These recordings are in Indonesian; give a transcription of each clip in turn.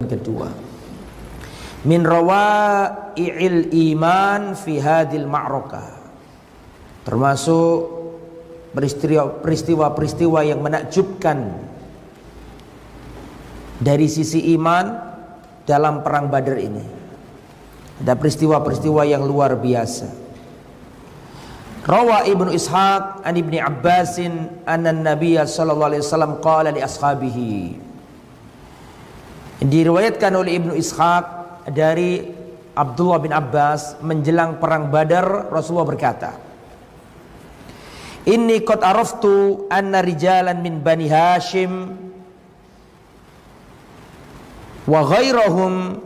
kedua. Min rawai'il iman fi hadil ma'rakah, termasuk peristiwa-peristiwa yang menakjubkan dari sisi iman dalam perang Badar ini. Ada peristiwa-peristiwa yang luar biasa. Rawa Ibnu Ishaq an Ibni Abbasin anna Nabiyya sallallahu alaihi wasallam qala li ashabihi. Diriwayatkan oleh Ibnu Ishaq dari Abdullah bin Abbas, menjelang perang Badar Rasulullah berkata, "Inni qad araftu anna rijalan min Bani Hashim wa ghairahum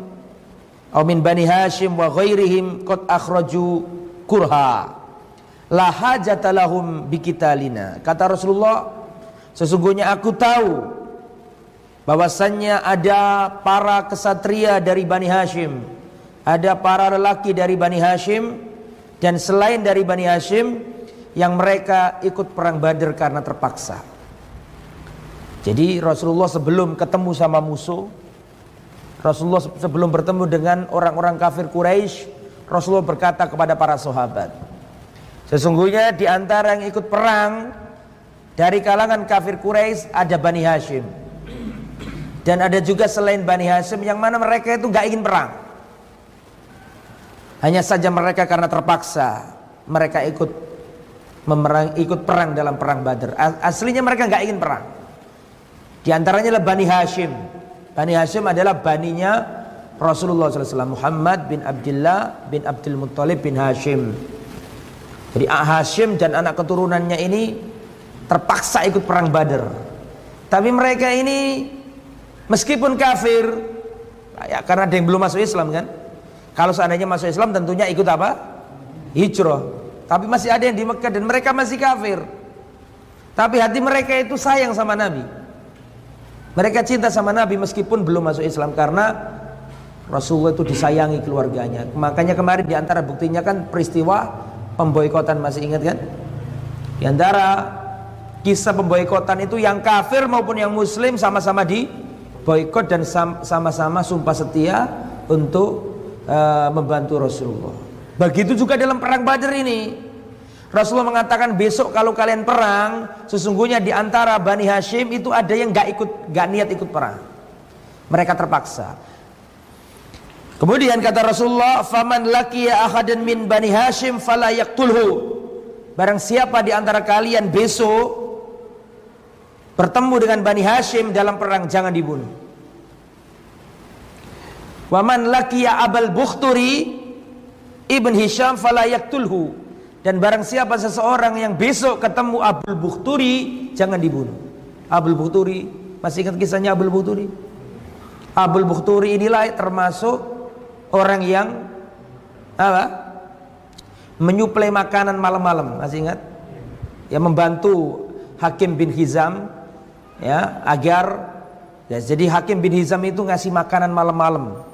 atau min Bani Hashim wa ghairihim qad akhraju kurha la hajata lahum biqitalina." Kata Rasulullah, sesungguhnya aku tahu bahwasannya ada para kesatria dari Bani Hashim, ada para lelaki dari Bani Hashim dan selain dari Bani Hashim yang mereka ikut perang Badar karena terpaksa. Jadi Rasulullah sebelum ketemu sama musuh, Rasulullah sebelum bertemu dengan orang-orang kafir Quraisy, Rasulullah berkata kepada para sahabat, sesungguhnya di antara yang ikut perang dari kalangan kafir Quraisy ada Bani Hashim, dan ada juga selain Bani Hashim yang mana mereka itu gak ingin perang. Hanya saja mereka karena terpaksa mereka ikut perang dalam perang Badar. Aslinya mereka gak ingin perang. Di antaranya adalah Bani Hashim. Bani Hashim adalah baninya Rasulullah SAW, Muhammad bin Abdullah bin Abdul Muttalib bin Hashim. Jadi Hashim dan anak keturunannya ini terpaksa ikut perang Badar. Tapi mereka ini meskipun kafir, ya karena ada yang belum masuk Islam kan. Kalau seandainya masuk Islam tentunya ikut apa? Hijrah. Tapi masih ada yang di Mekah dan mereka masih kafir. Tapi hati mereka itu sayang sama Nabi. Mereka cinta sama Nabi meskipun belum masuk Islam, karena Rasulullah itu disayangi keluarganya. Makanya kemarin di antara buktinya kan peristiwa pemboikotan, masih ingat kan? Di antara kisah pemboikotan itu yang kafir maupun yang muslim sama-sama di boikot dan sama-sama sumpah setia untuk membantu Rasulullah. Begitu juga dalam perang Badar ini. Rasulullah mengatakan, besok kalau kalian perang, sesungguhnya di antara Bani Hashim itu ada yang gak niat ikut perang. Mereka terpaksa. Kemudian kata Rasulullah, "Faman laqiya ahadan min Bani Hashim fala yaqtulhu." Barang siapa di antara kalian besok bertemu dengan Bani Hashim dalam perang, jangan dibunuh. "Wa man laqiya Abul Bukhturi ibn Hisham fala yaqtulhu." Dan barang siapa seseorang yang besok ketemu Abul Bukhturi, jangan dibunuh. Abul Bukhturi, masih ingat kisahnya Abul Bukhturi? Abul Bukhturi inilah termasuk orang yang apa? Menyuplai makanan malam-malam, masih ingat? Yang membantu Hakim bin Hizam, ya, agar ya, jadi Hakim bin Hizam itu ngasih makanan malam-malam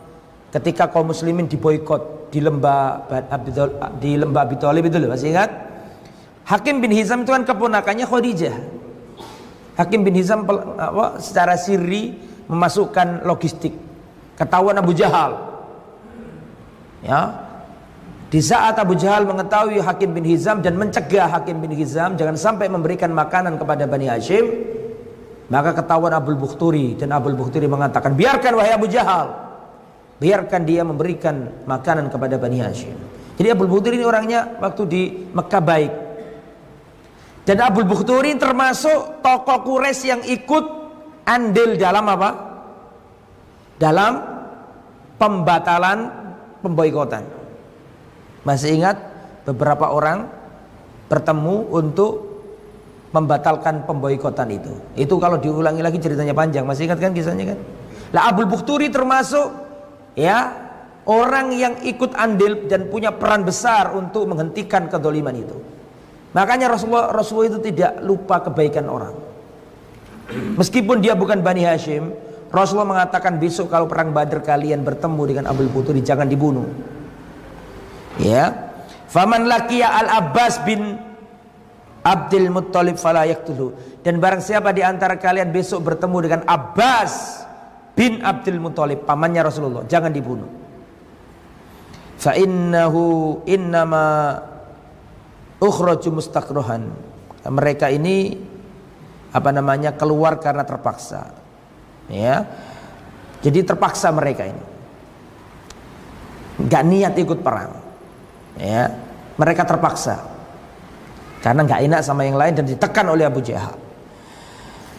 ketika kaum muslimin diboikot di lembah Abi Thalib itu loh, masih ingat? Hakim bin Hizam itu kan keponakannya Khadijah. Hakim bin Hizam secara sirri memasukkan logistik, ketahuan Abu Jahal. Ya, di saat Abu Jahal mengetahui Hakim bin Hizam dan mencegah Hakim bin Hizam jangan sampai memberikan makanan kepada Bani Hashim, maka ketahuan Abul Bukhturi, dan Abul Bukhturi mengatakan, biarkan wahai Abu Jahal, biarkan dia memberikan makanan kepada Bani Hashim. Jadi Abul Bukhturi ini orangnya waktu di Mekah baik. Dan Abul Bukhturi termasuk tokoh Quraisy yang ikut andil dalam apa? Dalam pembatalan pemboikotan. Masih ingat beberapa orang bertemu untuk membatalkan pemboikotan itu. Itu kalau diulangi lagi ceritanya panjang. Masih ingat kan kisahnya kan? Lah Abul Bukhturi termasuk ya orang yang ikut andil dan punya peran besar untuk menghentikan kedzaliman itu. Makanya Rasulullah itu tidak lupa kebaikan orang. Meskipun dia bukan Bani Hashim, Rasulullah mengatakan besok kalau perang Badar kalian bertemu dengan Abul Bukhturi jangan dibunuh. Ya. Faman laqiya Al-Abbas bin Abdul Muttalib fala yaqtuluhu. Dan barang siapa di antara kalian besok bertemu dengan Abbas bin Abdul Muthalib, pamannya Rasulullah, jangan dibunuh. Fa innahu innama ukhraju mustaqrohan. Mereka ini keluar karena terpaksa. Ya. Jadi terpaksa mereka ini. Enggak niat ikut perang. Ya. Mereka terpaksa. Karena enggak enak sama yang lain dan ditekan oleh Abu Jahal.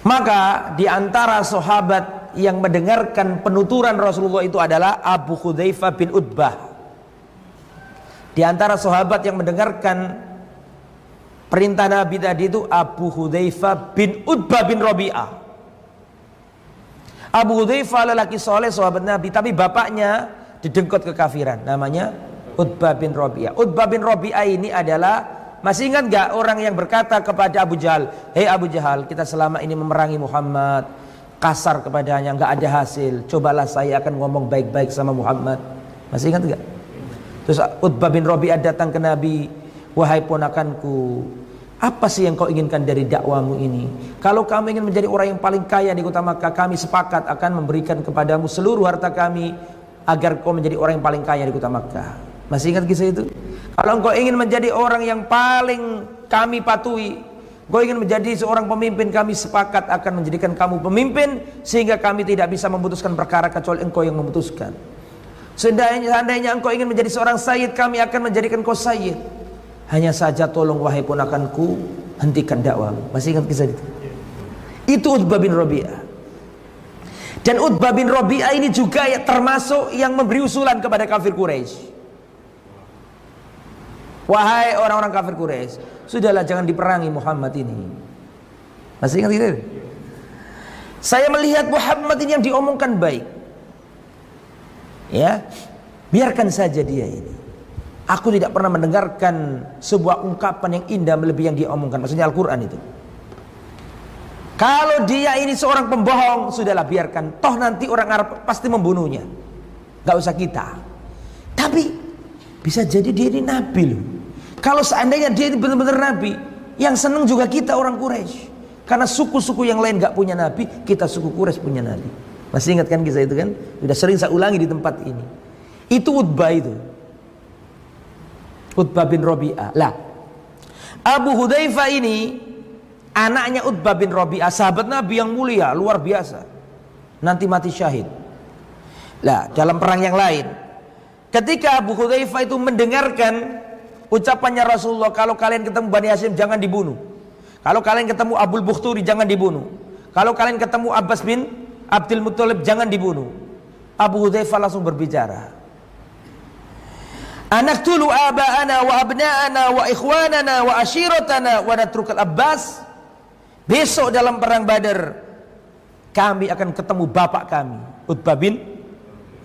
Maka di antara sahabat yang mendengarkan penuturan Rasulullah itu adalah Abu Hudzaifah bin Utbah. Di antara sahabat yang mendengarkan perintah Nabi tadi itu Abu Hudzaifah bin Utbah bin Rabi'ah. Abu Hudzaifah lelaki soleh sahabat Nabi, tapi bapaknya didengkot kekafiran, namanya Utbah bin Rabi'ah. Utbah bin Rabi'ah ini adalah, masih ingat gak orang yang berkata kepada Abu Jahal, hei Abu Jahal, kita selama ini memerangi Muhammad, kasar kepadanya, gak ada hasil, cobalah saya akan ngomong baik-baik sama Muhammad. Masih ingat gak? Terus Utbah bin Rabi'ah datang ke Nabi, wahai ponakanku, apa sih yang kau inginkan dari dakwamu ini? Kalau kamu ingin menjadi orang yang paling kaya di kota Makkah, kami sepakat akan memberikan kepadamu seluruh harta kami agar kau menjadi orang yang paling kaya di kota Makkah. Masih ingat kisah itu? Kalau engkau ingin menjadi orang yang paling kami patuhi, engkau ingin menjadi seorang pemimpin, kami sepakat akan menjadikan kamu pemimpin sehingga kami tidak bisa memutuskan perkara kecuali engkau yang memutuskan. Seandainya engkau ingin menjadi seorang sayyid, kami akan menjadikan kau sayyid. Hanya saja tolong wahai ponakanku, hentikan dakwamu. Masih ingat kisah itu? Itu Utbah bin Rabi'ah. Dan Utbah bin Rabi'ah ini juga termasuk yang memberi usulan kepada kafir Quraisy. Wahai orang-orang kafir Quraisy, sudahlah jangan diperangi Muhammad ini. Masih ingat itu? Saya melihat Muhammad ini yang diomongkan baik. Ya, biarkan saja dia ini. Aku tidak pernah mendengarkan sebuah ungkapan yang indah melebihi yang dia omongkan. Maksudnya Al-Quran itu. Kalau dia ini seorang pembohong, sudahlah biarkan. Toh nanti orang Arab pasti membunuhnya. Gak usah kita. Tapi bisa jadi dia ini nabi loh. Kalau seandainya dia ini benar-benar nabi, yang senang juga kita orang Quraisy. Karena suku-suku yang lain gak punya nabi, kita suku Quraisy punya nabi. Masih ingat kan kisah itu kan? Sudah sering saya ulangi di tempat ini. Itu Utbah itu. Utbah bin Rabi'ah. Lah, Abu Hudzaifah ini anaknya Utbah bin Rabi'ah, sahabat Nabi yang mulia, luar biasa. Nanti mati syahid. Lah, dalam perang yang lain, ketika Abu Hudzaifah itu mendengarkan ucapannya Rasulullah, kalau kalian ketemu Bani Hashim jangan dibunuh. Kalau kalian ketemu Abul Bukhturi jangan dibunuh. Kalau kalian ketemu Abbas bin Abdul Muthalib jangan dibunuh. Abu Hudzaifah langsung berbicara. Anaktulu aba'ana wa abna'ana wa ikhwanana wa ashiratana wa natrukal Abbas. Besok dalam perang Badar kami akan ketemu bapak kami, Utbah bin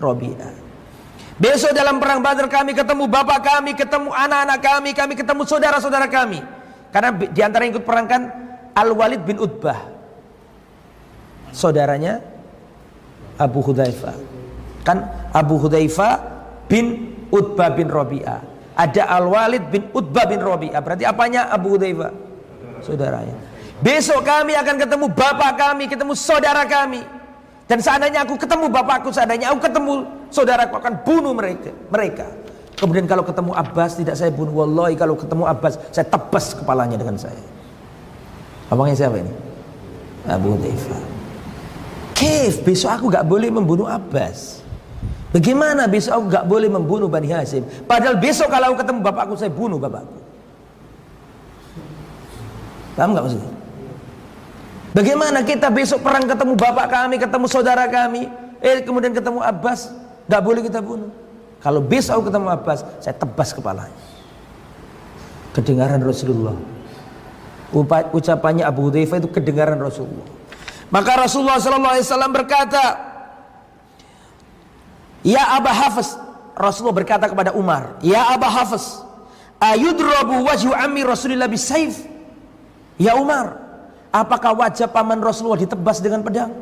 Rabi'ah. Besok dalam perang Badar kami ketemu bapak kami, ketemu anak-anak kami, kami ketemu saudara-saudara kami. Karena di antara yang ikut perang kan Al-Walid bin Utbah, saudaranya Abu Hudzaifah. Kan Abu Hudzaifah bin Utbah bin Rabi'ah. Ada Al-Walid bin Utbah bin Rabi'ah. Berarti apanya Abu Hudzaifah? Saudaranya. Besok kami akan ketemu bapak kami, ketemu saudara kami. Dan seandainya aku ketemu bapakku, seandainya aku ketemu saudaraku, akan bunuh mereka. Kemudian kalau ketemu Abbas tidak saya bunuh. Wallahi kalau ketemu Abbas saya tebas kepalanya dengan saya. Abangnya siapa ini? Abu Hudzaifah. Kif, besok aku gak boleh membunuh Abbas. Bagaimana besok aku gak boleh membunuh Bani Hashim? Padahal besok kalau aku ketemu bapakku, saya bunuh bapakku. Paham gak maksudnya? Bagaimana kita besok perang ketemu bapak kami, ketemu saudara kami, kemudian ketemu Abbas, gak boleh kita bunuh. Kalau besok aku ketemu Abbas, saya tebas kepalanya. Kedengaran Rasulullah. Ucapannya Abu Hudzaifah itu kedengaran Rasulullah. Maka Rasulullah SAW berkata, ya Aba Hafiz, Rasulullah berkata kepada Umar, ya Aba Hafiz, ayudrabu wajhu ammi Rasulillah bisayf? Ya Umar, apakah wajah paman Rasulullah ditebas dengan pedang?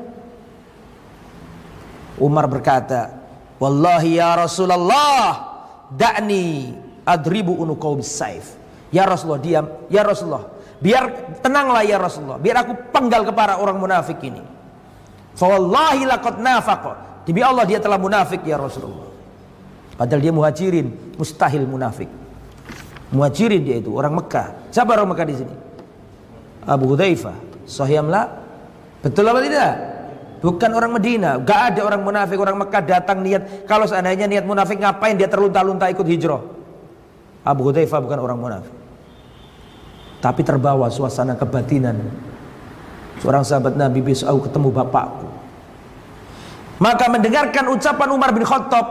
Umar berkata, wallahi ya Rasulullah, da'ni adribu unuqaw bisayf. Ya Rasulullah, diam. Ya Rasulullah, biar tenanglah ya Rasulullah, biar aku penggal kepala orang munafik ini. Fa wallahi laqad nafaqa. Demi Allah dia telah munafik ya Rasulullah. Padahal dia muhajirin, mustahil munafik. Muhajirin dia itu orang Mekah. Siapa orang Mekah di sini? Abu Hudzaifah. Sahih la? Betul apa tidak? Bukan orang Madinah. Gak ada orang munafik, orang Mekah datang niat. Kalau seandainya niat munafik, ngapain dia terlunta-lunta ikut hijrah? Abu Hudzaifah bukan orang munafik. Tapi terbawa suasana kebatinan. Seorang sahabat Nabi, besok aku ketemu bapakku. Maka mendengarkan ucapan Umar bin Khattab,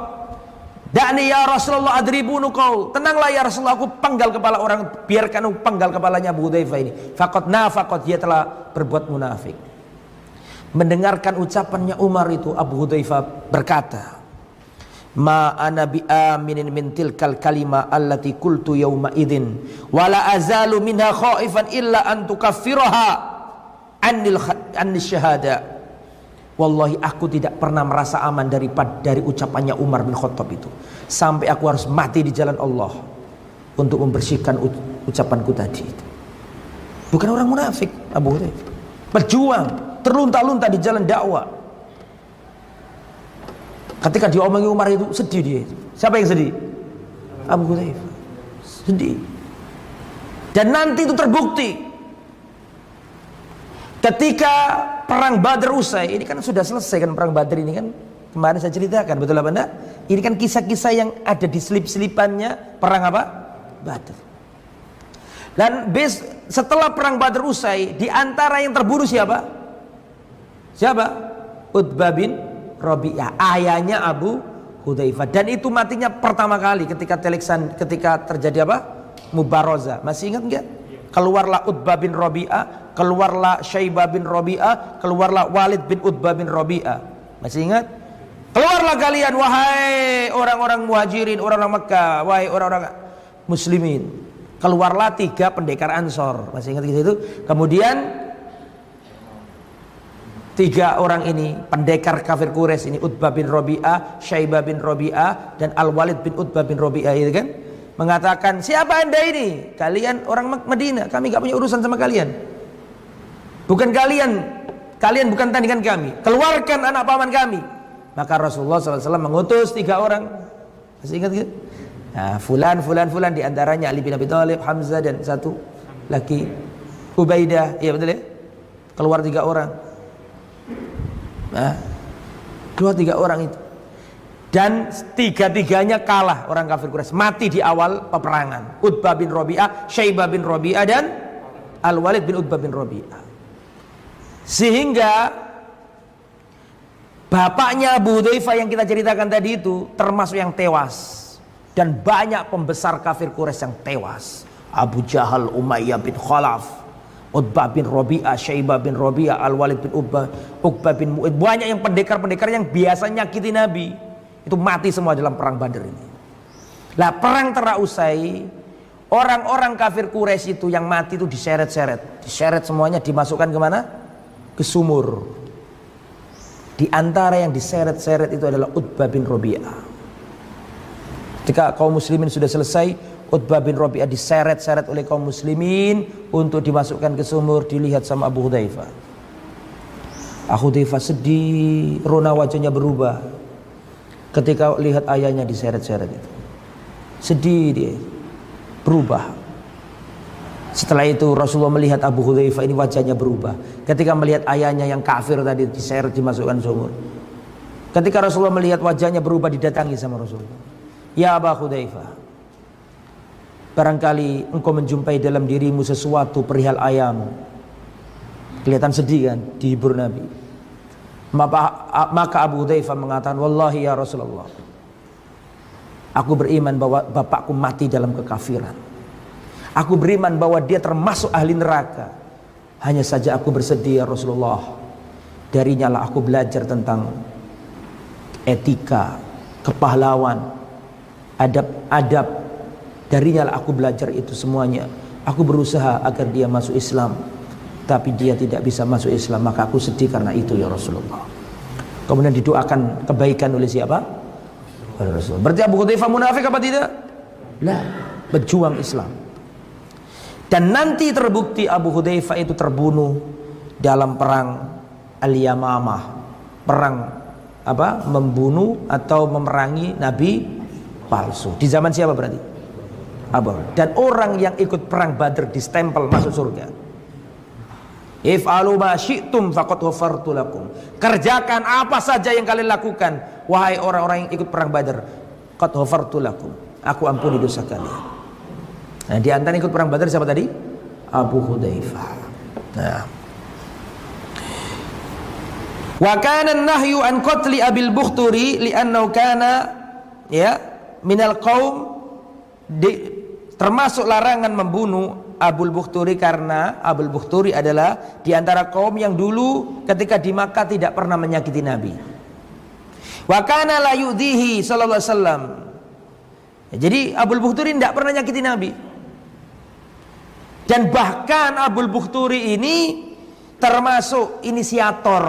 "Da'ni ya Rasulullah adribunu qaul." Tenanglah ya Rasulullah, aku penggal kepala orang, biarkan aku penggal kepalanya Abu Hudzaifah ini. Faqad nafaqat, dia telah berbuat munafik. Mendengarkan ucapannya Umar itu, Abu Hudzaifah berkata, "Ma ana bi aminin min tilkal kalima allati qultu yawma idzin wala azalu minha khaifan illa an tukaffiraha anil syahada." Wallahi aku tidak pernah merasa aman dari ucapannya Umar bin Khattab itu, sampai aku harus mati di jalan Allah untuk membersihkan ucapanku tadi itu. Bukan orang munafik Abu Hudzaifah. Berjuang, terlunta-lunta di jalan dakwah. Ketika diomongi Umar itu sedih dia. Siapa yang sedih? Abu Hudzaifah. Sedih. Dan nanti itu terbukti. Ketika perang Badar usai, ini kan sudah selesai kan perang Badar ini kan, kemarin saya ceritakan, betul apa enggak? Ini kan kisah-kisah yang ada di selip-selipannya perang apa? Badar. Dan setelah perang Badar usai, di antara yang terbunuh siapa? Siapa? Utbah bin Rabi'ah, ayahnya Abu Hudzaifah. Dan itu matinya pertama kali ketika terjadi apa? Mubarazah. Masih ingat enggak? Keluarlah Utbah bin Rabi'ah, keluarlah Syaibah bin Rabi'ah, keluarlah Walid bin Utbah bin Rabi'ah. Masih ingat? Keluarlah kalian wahai orang-orang muhajirin, orang-orang Mekah, wahai orang-orang muslimin. Keluarlah 3 pendekar Ansor. Masih ingat gitu? Kemudian 3 orang ini pendekar kafir Quraisy ini, Utbah bin Rabi'ah, Syaibah bin Rabi'ah, dan Al-Walid bin Utbah bin Rabi'ah itu kan, mengatakan, "Siapa Anda ini? Kalian orang Madinah, kami gak punya urusan sama kalian. Bukan kalian bukan tandingan kami. Keluarkan anak paman kami." Maka Rasulullah SAW mengutus 3 orang. Masih ingat gitu? Nah, fulan di antaranya Ali bin Abi Thalib, Hamzah, dan satu lagi Ubaidah. Iya betul ya? Keluar 3 orang. Nah, keluar 3 orang itu. Dan 3-3-nya kalah orang kafir Quraisy, mati di awal peperangan. Utbah bin Rabi'ah, Syaibah bin Rabi'ah, dan Al-Walid bin Utbah bin Rabi'ah. Sehingga bapaknya Abu Hudzaifah yang kita ceritakan tadi itu termasuk yang tewas. Dan banyak pembesar kafir Quraisy yang tewas. Abu Jahal, Umayyah bin Khalaf, Utbah bin Rabi'ah, Syaibah bin Rabi'ah, Al-Walid bin Uqbah bin Mu'id. Banyak yang pendekar-pendekar yang biasa nyakiti Nabi, itu mati semua dalam perang Badar ini. Lah perang telah usai, orang-orang kafir Quraisy itu yang mati itu diseret-seret semuanya, dimasukkan kemana? Ke sumur. Di antara yang diseret-seret itu adalah Utbah bin Rabi'ah. Ketika kaum muslimin sudah selesai, Utbah bin Rabi'ah diseret-seret oleh kaum muslimin untuk dimasukkan ke sumur, dilihat sama Abu Hudzaifah. Abu Hudzaifah sedih, rona wajahnya berubah ketika lihat ayahnya diseret-seret itu. Sedih dia, berubah. Setelah itu Rasulullah melihat Abu Hudzaifah ini wajahnya berubah ketika melihat ayahnya yang kafir tadi diseret, dimasukkan sumur. Ketika Rasulullah melihat wajahnya berubah, didatangi sama Rasulullah. "Ya Abu Hudzaifah, barangkali engkau menjumpai dalam dirimu sesuatu perihal ayahmu." Kelihatan sedih kan, dihibur Nabi. Maka Abu Hudzaifah mengatakan, "Wallahi ya Rasulullah, aku beriman bahwa bapakku mati dalam kekafiran. Aku beriman bahwa dia termasuk ahli neraka. Hanya saja aku bersedih ya Rasulullah, darinya lah aku belajar tentang etika, kepahlawan, adab. Darinya lah aku belajar itu semuanya. Aku berusaha agar dia masuk Islam, tapi dia tidak bisa masuk Islam, maka aku sedih karena itu ya Rasulullah." Kemudian didoakan kebaikan oleh siapa? Oleh Rasulullah. Berarti Abu Hudzaifah munafik apa tidak? Lah, berjuang Islam. Dan nanti terbukti Abu Hudzaifah itu terbunuh dalam perang Al-Yamamah. perang membunuh atau memerangi nabi palsu. Di zaman siapa berarti? Abu. Dan orang yang ikut perang Badr distempel masuk surga. If'alu ma syi'tum faqad ghafartu lakum. Kerjakan apa saja yang kalian lakukan wahai orang-orang yang ikut perang Badr. Qad ghafartu lakum. Aku ampuni dosa kalian. Nah, di antara ikut perang Badar siapa tadi? Abu Hudzaifah. Nah. Wa kana an-nahyu an qatli Abil Bukhturi li'annahu kana minal qaum, termasuk larangan membunuh Abul Bukhturi karena Abul Bukhturi adalah di antara kaum yang dulu ketika di Makkah tidak pernah menyakiti Nabi. Wa kana la yu'dhihi sallallahu alaihi wasallam. Jadi Abul Bukhturi tidak pernah nyakiti Nabi. Dan bahkan Abul Bukhturi ini termasuk inisiator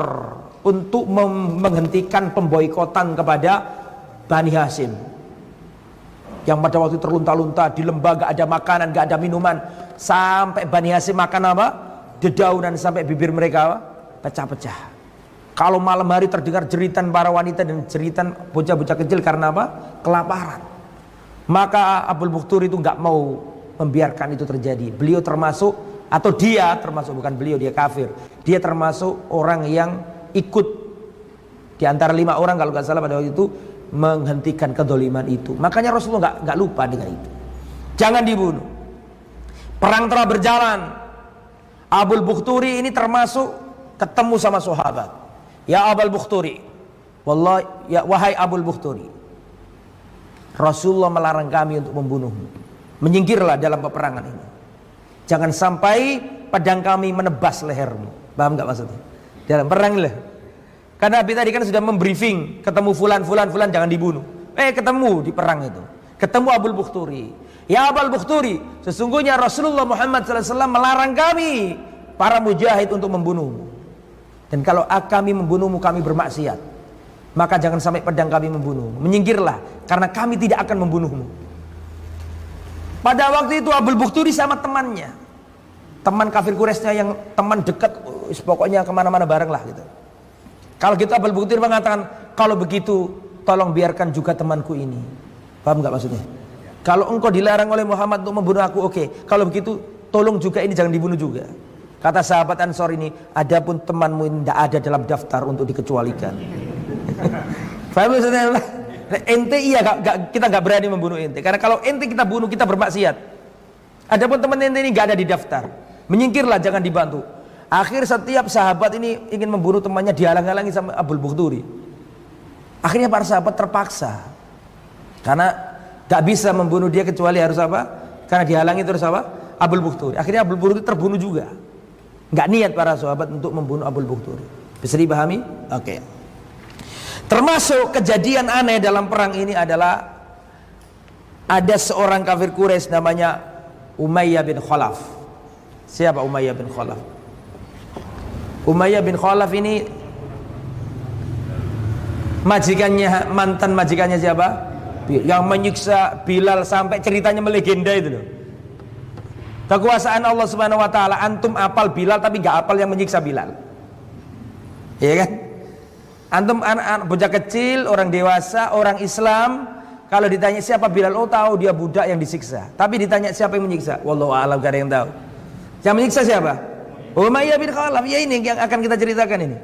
untuk menghentikan pemboikotan kepada Bani Hashim. Yang pada waktu terlunta-lunta di lembah gak ada makanan, gak ada minuman, sampai Bani Hashim makan apa? Dedaunan sampai bibir mereka pecah-pecah. Kalau malam hari terdengar jeritan para wanita dan jeritan bocah-bocah kecil karena apa? Kelaparan. Maka Abul Bukhturi itu gak mau membiarkan itu terjadi. Beliau termasuk, atau dia termasuk, bukan beliau, dia kafir. Dia termasuk orang yang ikut di antara 5 orang kalau nggak salah pada waktu itu menghentikan kedoliman itu. Makanya Rasulullah nggak lupa dengan itu. Jangan dibunuh. Perang telah berjalan. Abul Bukhturi ini termasuk ketemu sama sahabat. Ya Abul Bukhturi, wallahi, ya wahai Abul Bukhturi, Rasulullah melarang kami untuk membunuhmu. Menyingkirlah dalam peperangan ini. Jangan sampai pedang kami menebas lehermu. Paham gak maksudnya? Dalam perang lah. Karena Nabi tadi kan sudah membriefing, ketemu fulan jangan dibunuh. Ketemu di perang itu. Ketemu Abul Bukhturi. Ya Abul Bukhturi, sesungguhnya Rasulullah Muhammad SAW melarang kami para mujahid untuk membunuhmu. Dan kalau kami membunuhmu, kami bermaksiat. Maka jangan sampai pedang kami membunuhmu. Menyingkirlah, karena kami tidak akan membunuhmu. Pada waktu itu Abul Bukhturi sama temannya, teman kafir Quraisynya yang teman dekat, pokoknya kemana-mana bareng lah gitu. Kalau gitu Abul Bukhturi mengatakan, kalau begitu tolong biarkan juga temanku ini. Paham nggak maksudnya? Kalau engkau dilarang oleh Muhammad untuk membunuh aku, oke. Kalau begitu tolong juga ini jangan dibunuh juga. Kata sahabat Ansor ini, adapun temanmu ini tidak ada dalam daftar untuk dikecualikan. Paham maksudnya? Ente kita nggak berani membunuh ente, karena kalau ente kita bunuh kita bermaksiat. Adapun teman ente ini nggak ada di daftar, menyingkirlah, jangan dibantu. Akhir setiap sahabat ini ingin membunuh temannya dihalang-halangi sama Abul Bukhturi. Akhirnya para sahabat terpaksa, karena nggak bisa membunuh dia kecuali harus apa? Karena dihalangi terus apa? Abul Bukhturi. Akhirnya Abul Bukhturi terbunuh juga. Nggak niat para sahabat untuk membunuh Abul Bukhturi. Bisa dipahami? Oke. Termasuk kejadian aneh dalam perang ini adalah ada seorang kafir Quraisy namanya Umayyah bin Khalaf. Siapa Umayyah bin Khalaf? Umayyah bin Khalaf ini mantan majikannya siapa? Yang menyiksa Bilal sampai ceritanya melegenda itu loh. Kekuasaan Allah Subhanahu wa taala, antum apal Bilal tapi enggak apal yang menyiksa Bilal. Iya kan? Antum anak bocah kecil, orang dewasa, orang Islam, kalau ditanya siapa Bilal, oh tahu dia budak yang disiksa. Tapi ditanya siapa yang menyiksa, wallahu a'lam, gak ada yang tahu. Yang menyiksa siapa? Umayyah bin Khalaf. Ya ini yang akan kita ceritakan ini.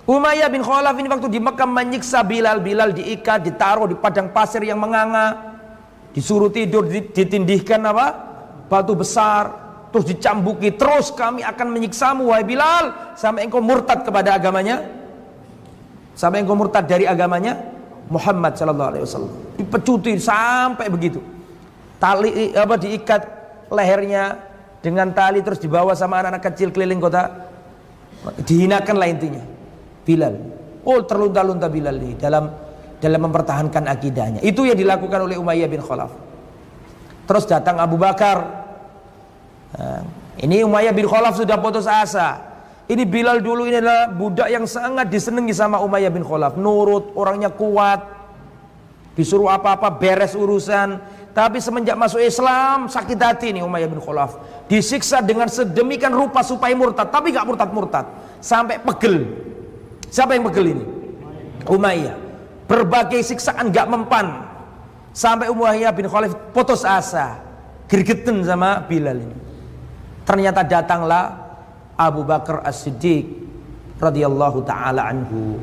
Umayyah bin Khalaf ini waktu di Mekah menyiksa Bilal. Bilal diikat, ditaruh di padang pasir yang menganga, disuruh tidur, ditindihkan apa? Batu besar, terus dicambuki. Terus kami akan menyiksamu wahai Bilal sampai engkau murtad kepada agamanya. Sampai engkau murtad dari agamanya Muhammad sallallahu alaihi wasallam. Dipecuti sampai begitu. Tali diikat lehernya dengan tali, terus dibawa sama anak-anak kecil keliling kota. Dihinakanlah intinya Bilal. Oh, terlunta-lunta Bilal ini dalam mempertahankan akidahnya. Itu yang dilakukan oleh Umayyah bin Khalaf. Terus datang Abu Bakar. Nah, ini Umayyah bin Khalaf sudah putus asa. Ini Bilal dulu ini adalah budak yang sangat disenangi sama Umayyah bin Khalaf. Nurut, orangnya kuat. Disuruh apa-apa beres urusan. Tapi semenjak masuk Islam sakit hati nih Umayyah bin Khalaf. Disiksa dengan sedemikian rupa supaya murtad, tapi gak murtad-murtad. Sampai pegel. Siapa yang pegel ini? Umayyah. Berbagai siksaan gak mempan, sampai Umayyah bin Khalaf putus asa, gergeten sama Bilal ini. Ternyata datanglah Abu Bakar As-Siddiq radhiyallahu taala anhu.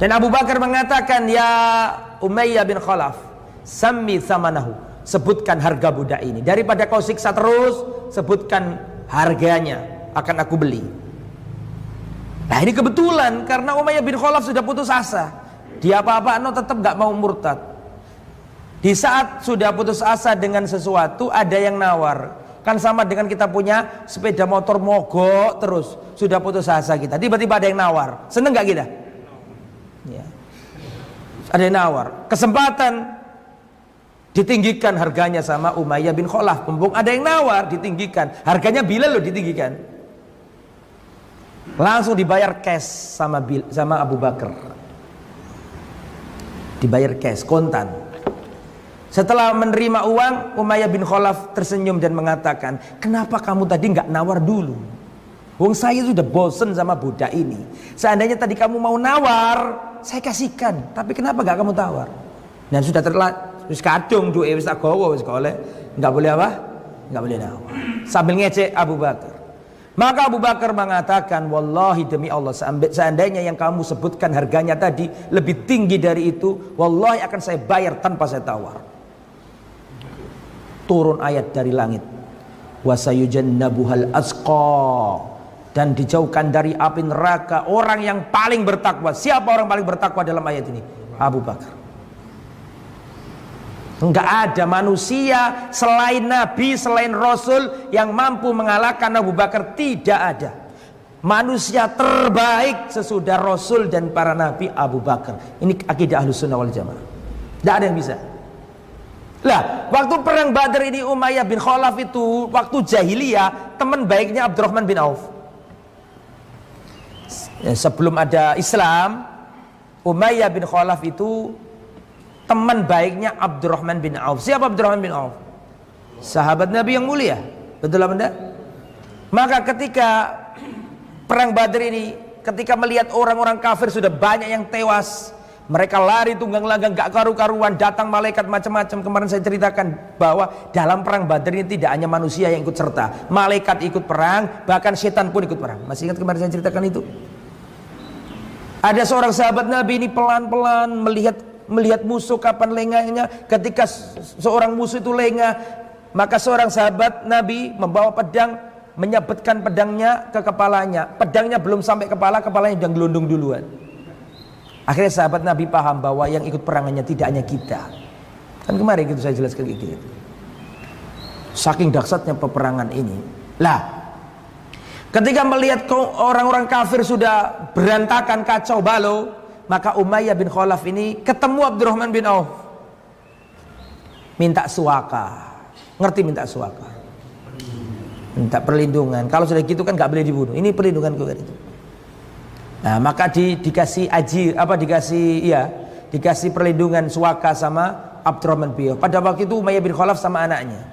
Dan Abu Bakar mengatakan, ya Umayyah bin Khalaf, sammi thamanahu, sebutkan harga budak ini. Daripada kau siksa terus, sebutkan harganya, akan aku beli. Nah ini kebetulan karena Umayyah bin Khalaf sudah putus asa. Dia apa-apa tetap gak mau murtad. Di saat sudah putus asa dengan sesuatu, ada yang nawar. Kan sama dengan kita punya sepeda motor mogok terus, sudah putus asa kita, tiba-tiba ada yang nawar, seneng gak kita? Ya. Ada yang nawar, kesempatan, ditinggikan harganya sama Umayyah bin Khalaf. Mumpung ada yang nawar, ditinggikan harganya. Bilal loh ditinggikan, langsung dibayar cash sama Abu Bakar, dibayar cash, kontan. Setelah menerima uang, Umayyah bin Khalaf tersenyum dan mengatakan, kenapa kamu tadi nggak nawar dulu? Wong saya sudah bosen sama budak ini. Seandainya tadi kamu mau nawar, saya kasihkan. Tapi kenapa nggak kamu tawar? Dan sudah terus kadung duit wis tak gawa wis oleh, nggak boleh apa? Nggak boleh nawar. Sambil ngecek Abu Bakar. Maka Abu Bakar mengatakan, wallahi demi Allah, seandainya yang kamu sebutkan harganya tadi lebih tinggi dari itu, wallahi akan saya bayar tanpa saya tawar. Turun ayat dari langit, wasayujannabuhal asqa, dan dijauhkan dari api neraka orang yang paling bertakwa. Siapa orang paling bertakwa dalam ayat ini? Abu Bakar. Enggak ada manusia selain Nabi, selain Rasul yang mampu mengalahkan Abu Bakar. Tidak ada manusia terbaik sesudah Rasul dan para Nabi, Abu Bakar. Ini akidah Ahlus Sunnah wal Jamaah. Tidak ada yang bisa. Lah, waktu perang Badar ini Umayyah bin Khalaf itu waktu jahiliyah teman baiknya Abdurrahman bin Auf. Sebelum ada Islam, Umayyah bin Khalaf itu teman baiknya Abdurrahman bin Auf. Siapa Abdurrahman bin Auf? Sahabat Nabi yang mulia. Betul apa enggak? Maka ketika perang Badar ini, ketika melihat orang-orang kafir sudah banyak yang tewas, mereka lari tunggang langgang gak karu-karuan, datang malaikat macam-macam. Kemarin saya ceritakan bahwa dalam perang Badar ini tidak hanya manusia yang ikut serta, malaikat ikut perang, bahkan setan pun ikut perang. Masih ingat kemarin saya ceritakan itu? Ada seorang sahabat Nabi ini pelan-pelan melihat musuh kapan lengahnya. Ketika seorang musuh itu lengah, maka seorang sahabat Nabi membawa pedang, menyabetkan pedangnya ke kepalanya. Pedangnya belum sampai kepala, kepalanya sudah gelundung duluan. Akhirnya sahabat Nabi paham bahwa yang ikut perangannya tidak hanya kita. Kan kemarin itu saya jelaskan gitu. Saking dahsyatnya peperangan ini. Lah, ketika melihat orang-orang kafir sudah berantakan, kacau balau, maka Umayyah bin Khalaf ini ketemu Abdurrahman bin Auf, minta suaka. Ngerti minta suaka? Minta perlindungan. Kalau sudah gitu kan gak boleh dibunuh. Ini perlindungan gue kan itu. Nah, maka dikasih dikasih perlindungan suaka sama Abdurrahman bin Auf. Pada waktu itu Umayyah bin Khalaf sama anaknya.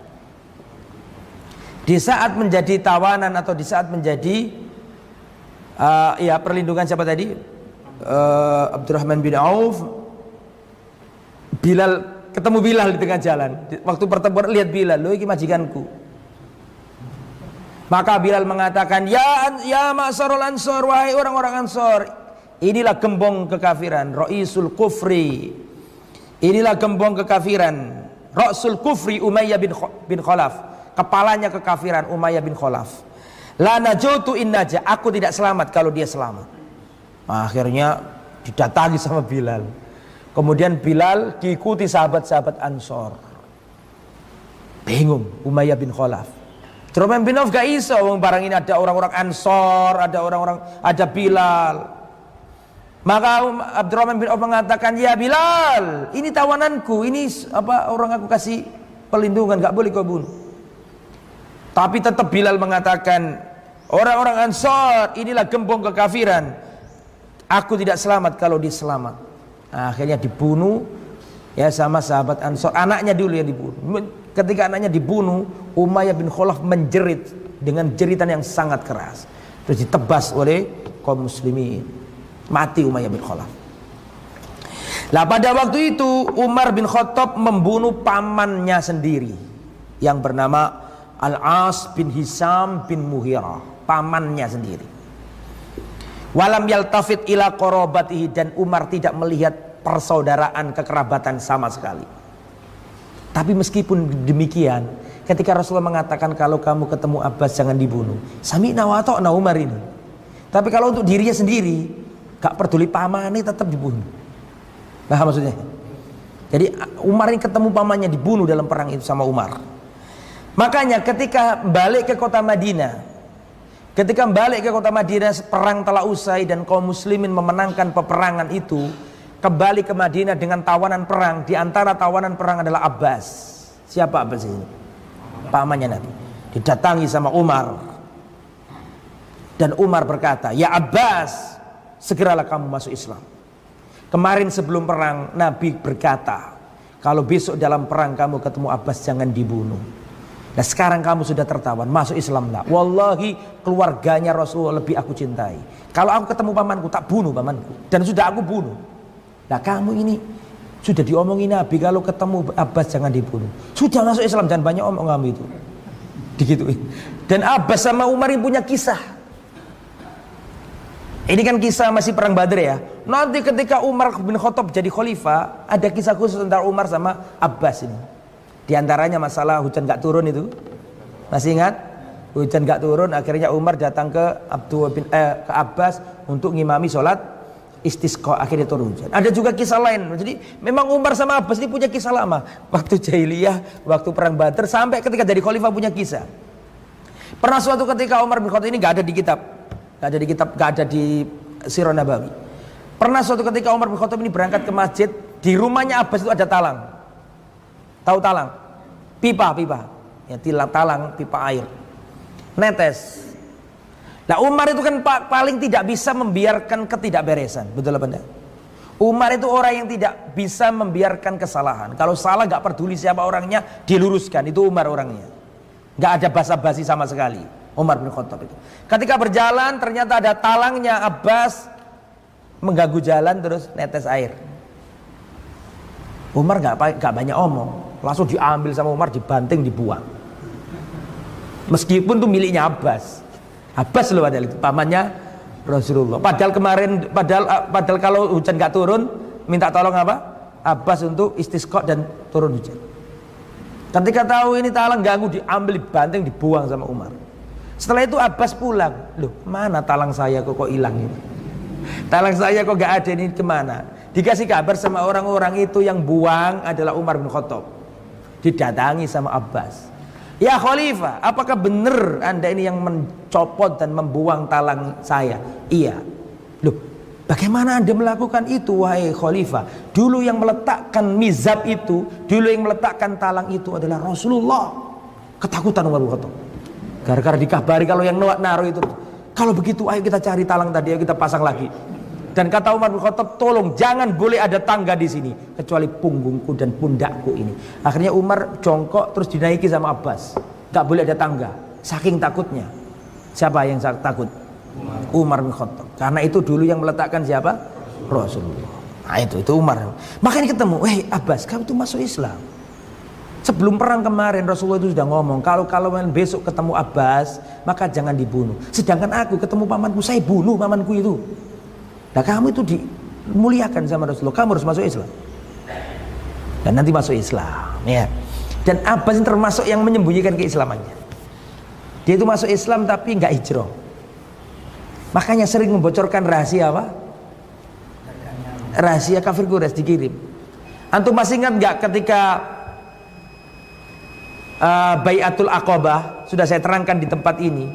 Di saat menjadi tawanan atau di saat menjadi perlindungan siapa tadi? Abdurrahman bin Auf. Bilal, ketemu Bilal di tengah jalan. Waktu pertemuan lihat Bilal, "Loh iki majikanku." Maka Bilal mengatakan, ya ma'syarul ansor, wahai orang-orang ansor, inilah gembong kekafiran, ra'isul kufri. Inilah gembong kekafiran, ra'sul kufri Umayyah bin Khalaf. Kepalanya kekafiran Umayyah bin Khalaf. La najutu in naja, aku tidak selamat kalau dia selamat. Nah, akhirnya didatangi sama Bilal. Kemudian Bilal diikuti sahabat-sahabat Ansor. Bingung Umayyah bin Khalaf. Abdurrahman bin Auf gak iso, barang ini ada orang-orang Ansor, ada Bilal. Maka Abdurrahman bin Auf mengatakan, "Ya Bilal, ini tawananku, ini orang aku kasih perlindungan, gak boleh kau bunuh." Tapi tetap Bilal mengatakan, "Orang-orang Ansor, inilah gembong kekafiran. Aku tidak selamat kalau dia selamat." Nah, akhirnya dibunuh ya sama sahabat Ansor. Anaknya dulu yang dibunuh. Ketika anaknya dibunuh, Umayyah bin Khalaf menjerit dengan jeritan yang sangat keras. Terus ditebas oleh kaum muslimin. Mati Umayyah bin Khalaf. Nah pada waktu itu Umar bin Khattab membunuh pamannya sendiri yang bernama Al-As bin Hisam bin Muhirah, pamannya sendiri. Walam yaltafit ila qarabatihi, dan Umar tidak melihat persaudaraan kekerabatan sama sekali. Tapi meskipun demikian, ketika Rasulullah mengatakan kalau kamu ketemu Abbas jangan dibunuh, sami'na wa ata'na Umar ini. Tapi kalau untuk dirinya sendiri, gak peduli pamannya tetap dibunuh. Nah maksudnya, jadi Umar ini ketemu pamannya dibunuh dalam perang itu sama Umar. Makanya ketika balik ke kota Madinah, perang telah usai dan kaum muslimin memenangkan peperangan itu, kembali ke Madinah dengan tawanan perang. Di antara tawanan perang adalah Abbas. Siapa Abbas ini? Pamannya Nabi. Didatangi sama Umar, dan Umar berkata, ya Abbas, segeralah kamu masuk Islam. Kemarin sebelum perang Nabi berkata, kalau besok dalam perang kamu ketemu Abbas jangan dibunuh. Nah sekarang kamu sudah tertawan, masuk Islam lah. Wallahi keluarganya Rasulullah lebih aku cintai. Kalau aku ketemu pamanku tak bunuh pamanku, dan sudah aku bunuh. Nah kamu ini sudah diomongin Nabi kalau ketemu Abbas jangan dibunuh. Sudah masuk Islam, dan banyak omong kamu itu. Digituin. Dan Abbas sama Umar ini punya kisah. Ini kan kisah masih perang Badr ya. Nanti ketika Umar bin Khattab jadi khalifah, ada kisah khusus antara Umar sama Abbas ini. Di antaranya masalah hujan gak turun itu. Masih ingat? Hujan gak turun, akhirnya Umar datang ke Abbas untuk ngimami sholat istisqa, akhirnya turun hujan. Ada juga kisah lain. Jadi memang Umar sama Abbas ini punya kisah lama. Waktu jahiliyah, waktu perang Badr, sampai ketika jadi khalifah punya kisah. Pernah suatu ketika Umar bin Khattab ini gak ada di kitab. Gak ada di Sirah Nabawi. Pernah suatu ketika Umar bin Khattab ini berangkat ke masjid, di rumahnya Abbas itu ada talang. Tahu talang? Pipa. Ya, talang, pipa air. Netes. Nah Umar itu kan paling tidak bisa membiarkan ketidakberesan. Betul apa enggak? Umar itu orang yang tidak bisa membiarkan kesalahan. Kalau salah gak peduli siapa orangnya, diluruskan. Itu Umar orangnya. Gak ada basa-basi sama sekali. Umar bin Khattab itu. Ketika berjalan ternyata ada talangnya Abbas mengganggu jalan, terus netes air. Umar gak banyak omong, langsung diambil sama Umar, dibanting, dibuang. Meskipun itu miliknya Abbas. Abbas loh padahal itu pamannya Rasulullah. Padahal kalau hujan gak turun, minta tolong apa? Abbas untuk istisqa dan turun hujan. Ketika tahu ini talang ganggu, diambil, dibanting, dibuang sama Umar. Setelah itu Abbas pulang. Loh mana talang saya kok hilang ini? Talang saya kok gak ada ini, kemana? Dikasih kabar sama orang-orang itu yang buang adalah Umar bin Khattab. Didatangi sama Abbas. Ya Khalifah, apakah benar anda ini yang mencopot dan membuang talang saya? Iya. Loh bagaimana anda melakukan itu wahai Khalifah? Dulu yang meletakkan mizab itu, dulu yang meletakkan talang itu adalah Rasulullah. Ketakutan Umar bin Khattab. Gara-gara dikabari kalau yang naruh itu, kalau begitu ayo kita cari talang tadi, ayo kita pasang lagi. Dan kata Umar bin Khattab, tolong jangan boleh ada tangga di sini kecuali punggungku dan pundakku ini. Akhirnya Umar jongkok terus dinaiki sama Abbas. Gak boleh ada tangga, saking takutnya. Siapa yang takut? Umar bin Khattab. Karena itu dulu yang meletakkan siapa? Rasulullah. Nah itu Umar. Makanya ketemu, Abbas, kamu tuh masuk Islam. Sebelum perang kemarin Rasulullah itu sudah ngomong, kalau besok ketemu Abbas maka jangan dibunuh. Sedangkan aku ketemu pamanku, saya bunuh pamanku itu. Nah kamu itu dimuliakan sama Rasulullah, kamu harus masuk Islam. Dan nanti masuk Islam ya. Dan Abbas ini termasuk yang menyembunyikan keislamannya. Dia itu masuk Islam tapi nggak hijrah. Makanya sering membocorkan rahasia apa? Rahasia kafir Quraisy dikirim. Antum masih ingat nggak ketika Bai'atul Aqabah, sudah saya terangkan di tempat ini.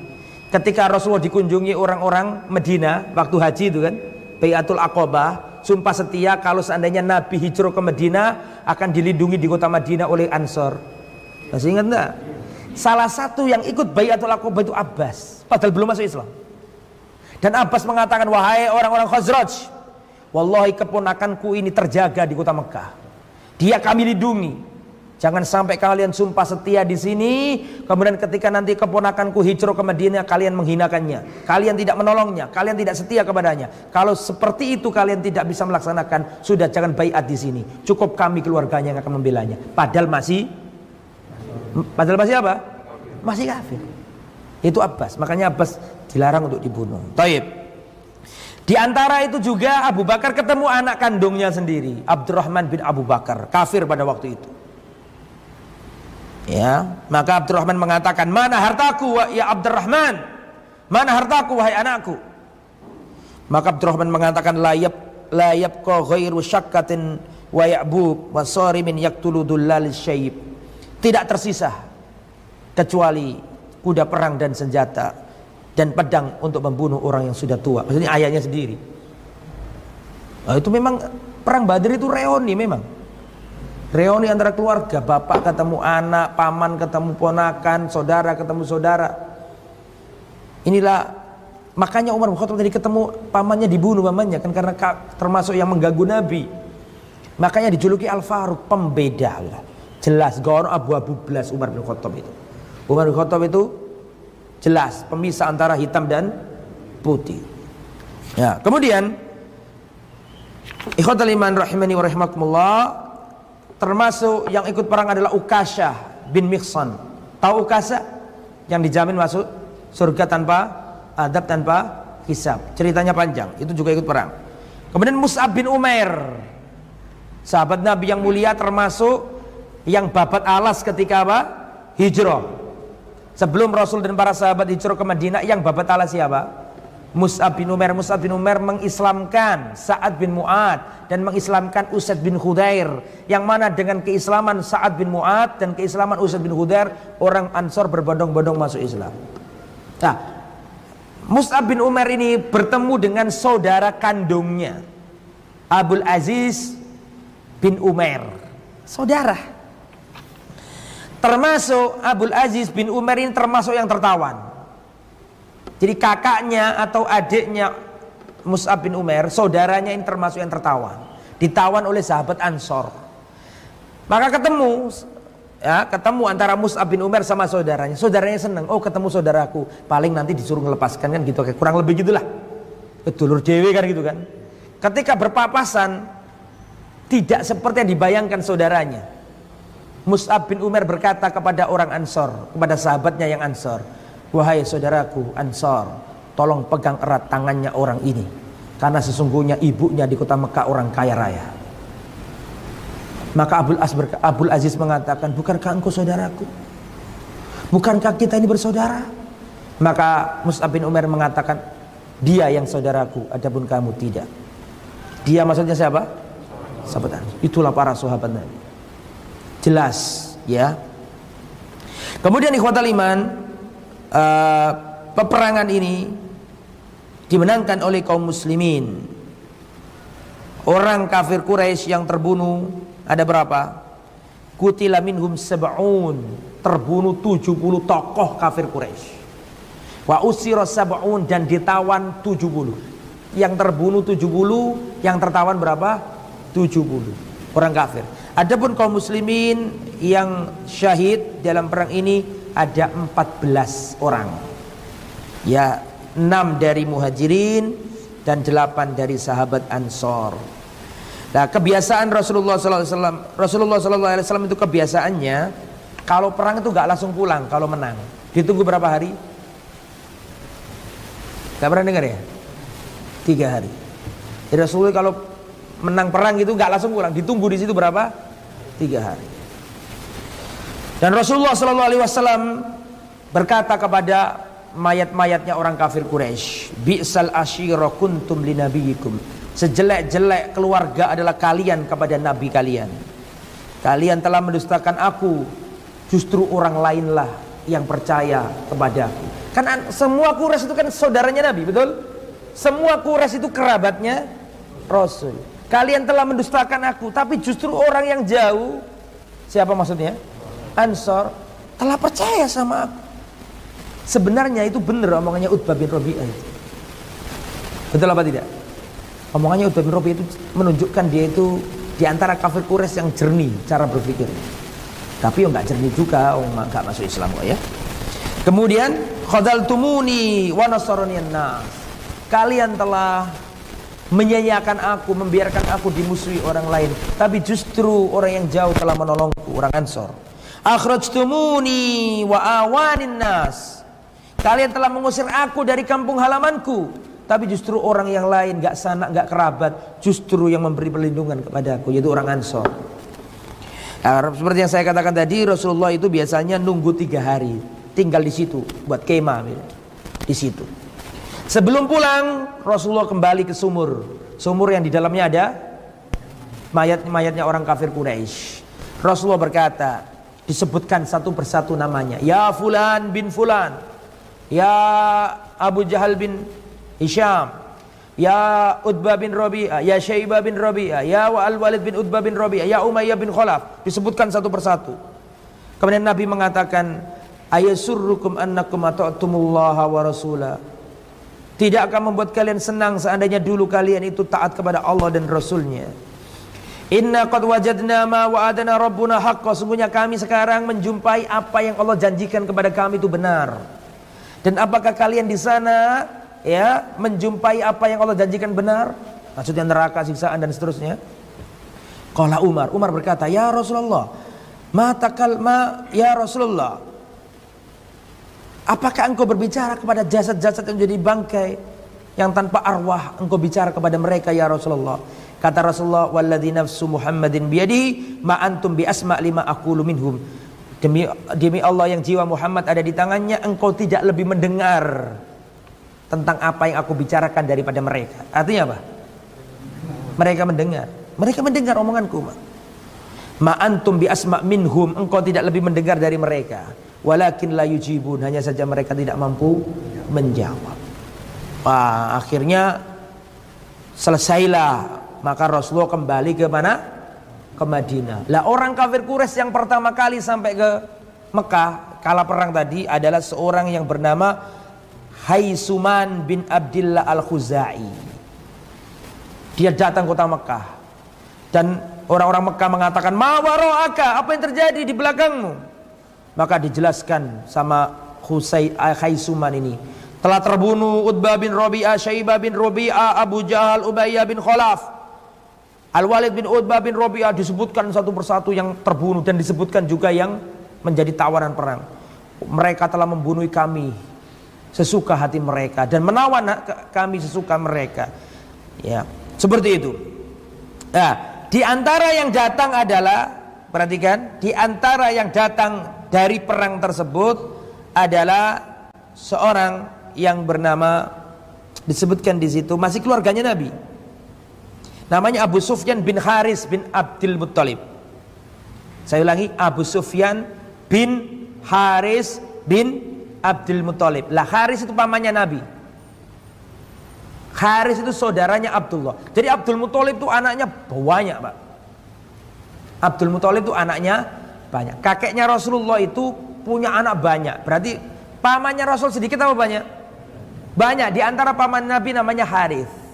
Ketika Rasulullah dikunjungi orang-orang Medina waktu haji itu kan, Bai'atul Aqabah, sumpah setia kalau seandainya Nabi hijrah ke Medina akan dilindungi di kota Madinah oleh Ansor. Masih ingat enggak? Salah satu yang ikut Bai'atul Aqabah itu Abbas, padahal belum masuk Islam. Dan Abbas mengatakan, wahai orang-orang Khazraj, wallahi keponakanku ini terjaga di kota Mekah. Dia kami lindungi. Jangan sampai kalian sumpah setia di sini, kemudian ketika nanti keponakanku hijrah ke Madinah kalian menghinakannya, kalian tidak menolongnya, kalian tidak setia kepadanya. Kalau seperti itu kalian tidak bisa melaksanakan, sudah jangan baiat di sini. Cukup kami keluarganya yang akan membelanya. Padahal masih apa? Masih kafir. Itu Abbas. Makanya Abbas dilarang untuk dibunuh. Taib. Di antara itu juga Abu Bakar ketemu anak kandungnya sendiri, Abdurrahman bin Abu Bakar, kafir pada waktu itu. Ya, maka Abdurrahman mengatakan, "Mana hartaku ya Abdurrahman? Mana hartaku wahai anakku?" Maka Abdurrahman mengatakan, "La yabqa ghairu syakkatin wa ya'bub wa sarimin yaqtulu dullal syayib." Tidak tersisa kecuali kuda perang dan senjata dan pedang untuk membunuh orang yang sudah tua. Maksudnya ayahnya sendiri. Nah, itu memang perang Badr itu reuni memang. Reuni antara keluarga, bapak ketemu anak, paman ketemu ponakan, saudara ketemu saudara. Inilah makanya Umar bin Khattab tadi ketemu pamannya dibunuh pamannya kan karena termasuk yang mengganggu Nabi. Makanya dijuluki Al-Faruq, pembeda. Jelas gaon abu-abu belas Umar bin Khattab itu. Umar bin Khattab itu jelas pemisah antara hitam dan putih. Ya, kemudian ikhwatal iman rahimani wa rahimakumullah, termasuk yang ikut perang adalah Ukasyah bin Mihsan. Tahu Ukasyah? Yang dijamin masuk surga tanpa adab, tanpa hisab. Ceritanya panjang, itu juga ikut perang. Kemudian Mus'ab bin Umair, sahabat Nabi yang mulia, termasuk yang babat alas ketika apa? Hijrah. Sebelum Rasul dan para sahabat hijrah ke Madinah, yang babat alas siapa? Mus'ab bin Umair. Mus'ab bin Umair mengislamkan Sa'ad bin Mu'ad dan mengislamkan Usaid bin Khudair, yang mana dengan keislaman Sa'ad bin Mu'ad dan keislaman Usaid bin Khudair, orang Ansor berbondong-bondong masuk Islam. Nah, Mus'ab bin Umair ini bertemu dengan saudara kandungnya, Abdul Aziz bin Umair, saudara. Termasuk Abdul Aziz bin Umair ini termasuk yang tertawan. Jadi kakaknya atau adiknya Mus'ab bin Umair, saudaranya ini termasuk yang tertawan. Ditawan oleh sahabat Ansor. Maka ketemu antara Mus'ab bin Umair sama saudaranya. Saudaranya senang, oh ketemu saudaraku, paling nanti disuruh melepaskan kan gitu, kurang lebih gitulah. Dulur dewe kan gitu kan. Ketika berpapasan, tidak seperti yang dibayangkan saudaranya. Mus'ab bin Umair berkata kepada orang Ansor, kepada sahabatnya yang Ansor, "Wahai saudaraku Ansor, tolong pegang erat tangannya orang ini, karena sesungguhnya ibunya di kota Mekah orang kaya raya." Maka Abdul Aziz mengatakan, "Bukankah engkau saudaraku? Bukankah kita ini bersaudara?" Maka Mus'ab bin Umair mengatakan, "Dia yang saudaraku, adapun kamu tidak." Dia maksudnya siapa? Sahabat. Itulah para sahabat Nabi. Jelas ya. Kemudian ikhwatal iman, peperangan ini dimenangkan oleh kaum muslimin. Orang kafir Quraisy yang terbunuh ada berapa? Qutila minhum sab'un, terbunuh 70 tokoh kafir Quraisy. Wa usira sab'un, dan ditawan 70. Yang terbunuh 70, yang tertawan berapa? 70 orang kafir. Adapun kaum muslimin yang syahid dalam perang ini ada 14 orang. Ya, 6 dari muhajirin dan 8 dari sahabat Ansor. Nah, kebiasaan Rasulullah SAW itu kebiasaannya kalau perang itu gak langsung pulang kalau menang. Ditunggu berapa hari? Gak pernah dengar ya? 3 hari. Jadi Rasulullah kalau menang perang itu gak langsung pulang, ditunggu di situ berapa? 3 hari. Dan Rasulullah SAW berkata kepada mayat-mayatnya orang kafir Quraisy, "Bi'sal ashira kuntum linabiyikum." Sejelek-jelek keluarga adalah kalian kepada nabi kalian. Kalian telah mendustakan aku, justru orang lainlah yang percaya kepadaku. Kan semua Quraisy itu kan saudaranya Nabi, betul? Semua Quraisy itu kerabatnya Rasul. Kalian telah mendustakan aku, tapi justru orang yang jauh, siapa maksudnya? Ansor, telah percaya sama aku. Sebenarnya itu benar omongannya Utbah bin Rabi'ah itu. Betul apa tidak? Omongannya Utbah bin Rabi'ah itu menunjukkan dia itu di antara kafir Quraisy yang jernih cara berpikir. Tapi nggak jernih juga, nggak masuk Islam kok ya. Kemudian khadzaltumuni wa nasaraniyan nas. Kalian telah menyanyiakan aku, membiarkan aku dimusuhi orang lain, tapi justru orang yang jauh telah menolongku, orang Ansor. Akhrajtumuni wa awanin nas. Kalian telah mengusir aku dari kampung halamanku, tapi justru orang yang lain, gak sanak, gak kerabat, justru yang memberi perlindungan kepada aku, yaitu orang Ansor. Nah, seperti yang saya katakan tadi, Rasulullah itu biasanya nunggu 3 hari, tinggal di situ buat kemah di situ. Sebelum pulang, Rasulullah kembali ke sumur yang di dalamnya ada mayat-mayatnya orang kafir Quraisy. Rasulullah berkata, disebutkan satu persatu namanya, ya Fulan bin Fulan, ya Abu Jahal bin Hisham, ya Utbah bin Rabi'ah, ya Syaibah bin Rabi'ah, ya Al-Walid bin Utbah bin Rabi'ah, ya Umayyah bin Khalaf. Disebutkan satu persatu. Kemudian Nabi mengatakan, ayasurrukum annakum ata'tumullaha wa rasulah. Tidak akan membuat kalian senang seandainya dulu kalian itu taat kepada Allah dan Rasulnya. Inna qad wajadna ma wa'adana rabbuna haqqa. Sungguhnya kami sekarang menjumpai apa yang Allah janjikan kepada kami itu benar. Dan apakah kalian di sana ya menjumpai apa yang Allah janjikan benar? Maksudnya neraka, siksaan dan seterusnya. Qala Umar berkata, ya Rasulullah, ya Rasulullah, apakah engkau berbicara kepada jasad-jasad yang jadi bangkai, yang tanpa arwah, engkau bicara kepada mereka ya Rasulullah? Kata Rasulullah, walladzi nafsu Muhammadin biyadihi ma antum bi asma' lima aqulu minhum. Demi Allah yang jiwa Muhammad ada di tangannya, engkau tidak lebih mendengar tentang apa yang aku bicarakan daripada mereka. Artinya apa? Mereka mendengar omonganku. Ma antum bi asma' minhum, engkau tidak lebih mendengar dari mereka. Walakin la yujibun, hanya saja mereka tidak mampu menjawab. Wah, akhirnya selesailah. Maka Rasulullah kembali ke mana? Ke Madinah. Lah orang kafir Quraisy yang pertama kali sampai ke Mekah kala perang tadi adalah seorang yang bernama Haisuman bin Abdillah Al-Khuzai. Dia datang kota Mekah dan orang-orang Mekah mengatakan, ma wara'aka, apa yang terjadi di belakangmu? Maka dijelaskan sama Haisuman ini, telah terbunuh Utbah bin Rabi'ah, Syaibah bin Rabi'ah, Abu Jahal, Umayyah bin Khalaf, Al-Walid bin Utbah bin Rabi'ah. Disebutkan satu persatu yang terbunuh dan disebutkan juga yang menjadi tawanan perang. Mereka telah membunuh kami sesuka hati mereka dan menawan kami sesuka mereka. Ya, seperti itu. Nah, di antara yang datang adalah, perhatikan, di antara yang datang dari perang tersebut adalah seorang yang bernama, disebutkan di situ masih keluarganya Nabi. Namanya Abu Sufyan bin Haris bin Abdul Muttalib. Saya ulangi, Abu Sufyan bin Haris bin Abdul Muttalib. Lah, Haris itu pamannya Nabi. Haris itu saudaranya Abdullah. Jadi Abdul Muttalib itu anaknya banyak, Pak. Abdul Muttalib itu anaknya banyak. Kakeknya Rasulullah itu punya anak banyak. Berarti pamannya Rasul sedikit apa banyak? Banyak. Di antara paman Nabi namanya Haris.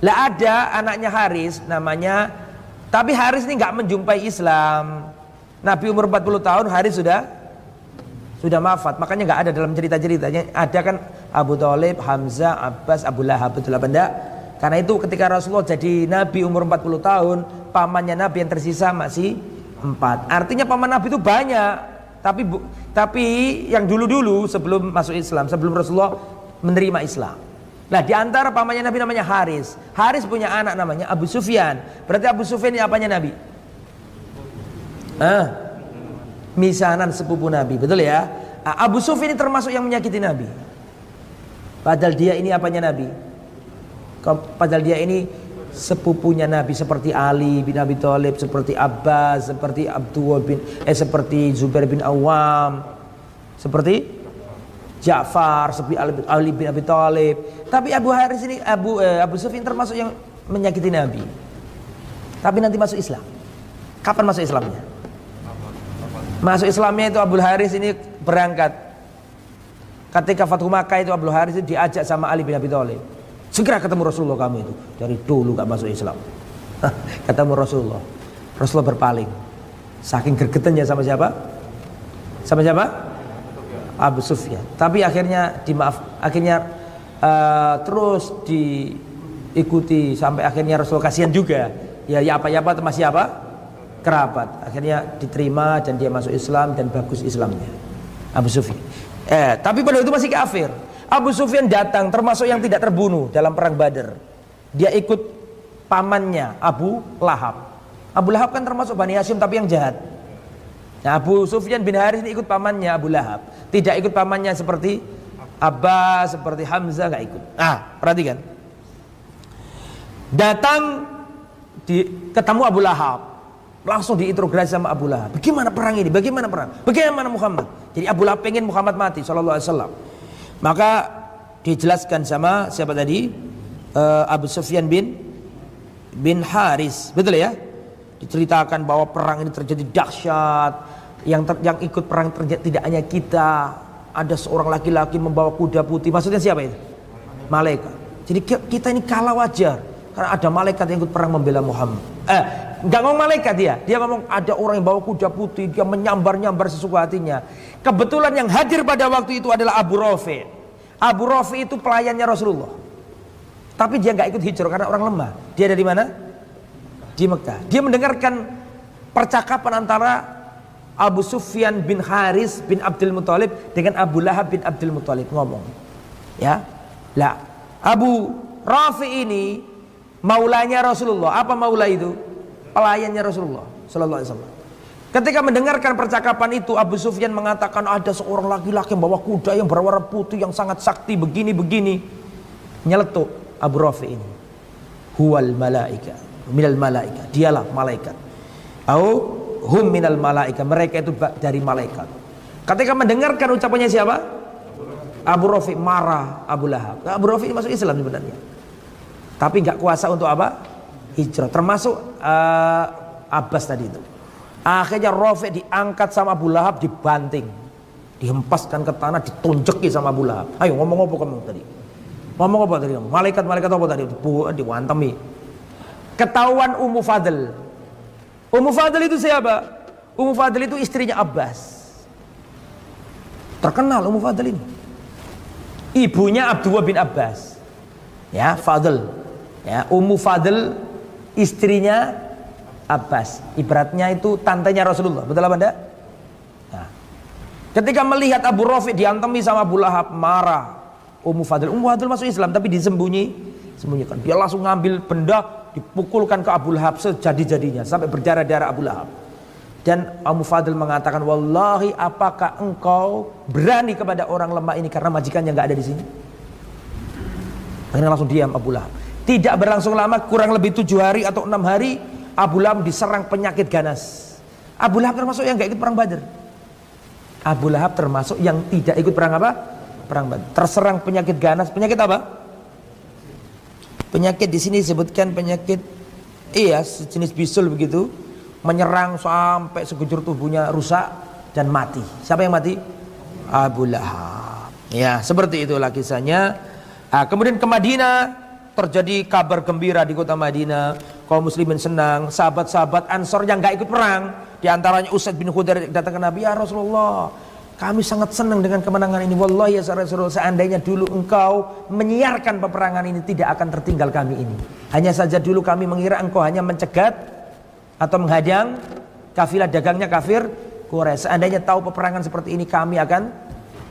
Lah, ada anaknya Haris namanya, tapi Haris ini nggak menjumpai Islam. Nabi umur 40 tahun, Haris sudah wafat. Makanya nggak ada dalam cerita-ceritanya. Ada kan Abu Thalib, Hamzah, Abbas, Abu Lahab, betul apa enggak? Karena itu ketika Rasulullah jadi Nabi umur 40 tahun, pamannya Nabi yang tersisa masih 4. Artinya paman Nabi itu banyak. Tapi yang dulu-dulu sebelum masuk Islam, sebelum Rasulullah menerima Islam. Nah, di antara pamannya Nabi namanya Haris. Haris punya anak namanya Abu Sufyan. Berarti Abu Sufyan ini apanya Nabi? Misanan sepupu Nabi, betul ya? Abu Sufyan ini termasuk yang menyakiti Nabi. Padahal dia ini apanya Nabi? Padahal dia ini sepupunya Nabi, seperti Ali bin Abi Thalib, seperti Abbas, seperti seperti Zubair bin Awam, seperti Ja'far, seperti Ali bin Abi Thalib. Tapi Abu Haris ini, Abu Sufyan termasuk yang menyakiti Nabi. Tapi nanti masuk Islam. Kapan masuk Islamnya? Masuk Islamnya itu Abu Haris ini berangkat. Ketika Fathu Makkah itu Abu Haris itu diajak sama Ali bin Abi Thalib. Segera ketemu Rasulullah kamu itu. Dari dulu gak masuk Islam. Ketemu Rasulullah. Rasulullah berpaling. Saking gregetannya sama siapa? Sama siapa? Abu Sufyan. Tapi akhirnya terus diikuti sampai akhirnya Rasul kasihan juga. Ya apa masih apa? Kerabat. Akhirnya diterima dan dia masuk Islam dan bagus Islamnya. Abu Sufyan. Tapi pada itu masih kafir. Abu Sufyan datang termasuk yang tidak terbunuh dalam perang Badar. Dia ikut pamannya Abu Lahab. Abu Lahab kan termasuk Bani Hashim tapi yang jahat. Nah, Abu Sufyan bin Harits ini ikut pamannya Abu Lahab. Tidak ikut pamannya seperti Abbas, seperti Hamzah, nggak ikut. Perhatikan. Datang ketemu Abu Lahab. Langsung diinterogasi sama Abu Lahab. Bagaimana perang ini? Bagaimana perang? Bagaimana Muhammad? Jadi Abu Lahab pengen Muhammad mati sallallahu alaihi wasallam. Maka dijelaskan sama siapa tadi? Abu Sufyan bin Haris. Betul ya? Diceritakan bahwa perang ini terjadi dahsyat. Yang ikut perang tidak hanya kita. Ada seorang laki-laki membawa kuda putih. Maksudnya siapa itu? Malaikat. Jadi kita ini kalah wajar karena ada malaikat yang ikut perang membela Muhammad. Enggak ngomong malaikat dia ngomong ada orang yang bawa kuda putih, dia menyambar-nyambar sesuka hatinya. Kebetulan yang hadir pada waktu itu adalah Abu Rafi. Abu Rafi itu pelayannya Rasulullah. Tapi dia nggak ikut hijrah karena orang lemah. Dia dari mana? Di Mekah. Dia mendengarkan percakapan antara Abu Sufyan bin Haris bin Abdul Muthalib dengan Abu Lahab bin Abdul Muthalib ngomong. Ya. Lah, Abu Rafi ini maulanya Rasulullah. Apa maula itu? Pelayannya Rasulullah sallallahu alaihi wasallam. Ketika mendengarkan percakapan itu, Abu Sufyan mengatakan ada seorang laki-laki yang bawa kuda yang berwarna putih yang sangat sakti begini-begini. Nyeletuk Abu Rafi ini. Huwal malaika, minal malaika. Dialah malaikat. Au hum minal malaika. Mereka itu dari malaikat. Ketika mendengarkan ucapannya siapa? Abu Rafi marah Abu Lahab. Abu Rafi ini masuk Islam sebenarnya. Tapi nggak kuasa untuk apa? Hijrah. Termasuk Abbas tadi itu. Akhirnya Rafi diangkat sama Abu Lahab, dibanting, dihempaskan ke tanah, ditonjeki sama Abu Lahab. Ayo ngomong apa kamu tadi? Ngomong apa tadi? Malaikat apa tadi? Diwantemi. Ketahuan Ummu Fadl. Ummu Fadl itu siapa? Ummu Fadl itu istrinya Abbas. Terkenal Ummu Fadl ini. Ibunya Abdullah bin Abbas. Ya, Fadl. Ya, Ummu Fadl istrinya Abbas. Ibaratnya itu tantenya Rasulullah. Betul apa enggak? Nah, ketika melihat Abu Rafi diantemi sama Abu Lahab, marah Ummu Fadl. Ummu Fadl masuk Islam tapi disembunyikan. Dia langsung ngambil benda, dipukulkan ke Abu Lahab sejadi-jadinya sampai berdarah-darah Abu Lahab. Dan Ummu Fadl mengatakan, "Wallahi, apakah engkau berani kepada orang lemah ini karena majikannya enggak ada di sini?" Akhirnya langsung diam Abu Lahab. Tidak berlangsung lama, kurang lebih 7 hari atau 6 hari, Abu Lahab diserang penyakit ganas. Abu Lahab termasuk yang gak ikut perang Badar. Abu Lahab termasuk yang tidak ikut perang apa? Perang Badar. Terserang penyakit ganas. Penyakit apa? Penyakit di sini disebutkan penyakit, sejenis bisul begitu, menyerang sampai sekujur tubuhnya rusak dan mati. Siapa yang mati? Abu Lahab. Ya, seperti itulah kisahnya. Kemudian ke Madinah. Terjadi kabar gembira di kota Madinah. Kaum muslimin senang. Sahabat-sahabat Ansor yang gak ikut perang, di antaranya Usaid bin Khudair datang ke Nabi, "Ya Rasulullah, kami sangat senang dengan kemenangan ini. Wallahi ya Rasulullah, seandainya dulu engkau menyiarkan peperangan ini, tidak akan tertinggal kami ini. Hanya saja dulu kami mengira engkau hanya mencegat atau menghadang kafilah dagangnya kafir Quraisy. Seandainya tahu peperangan seperti ini, kami akan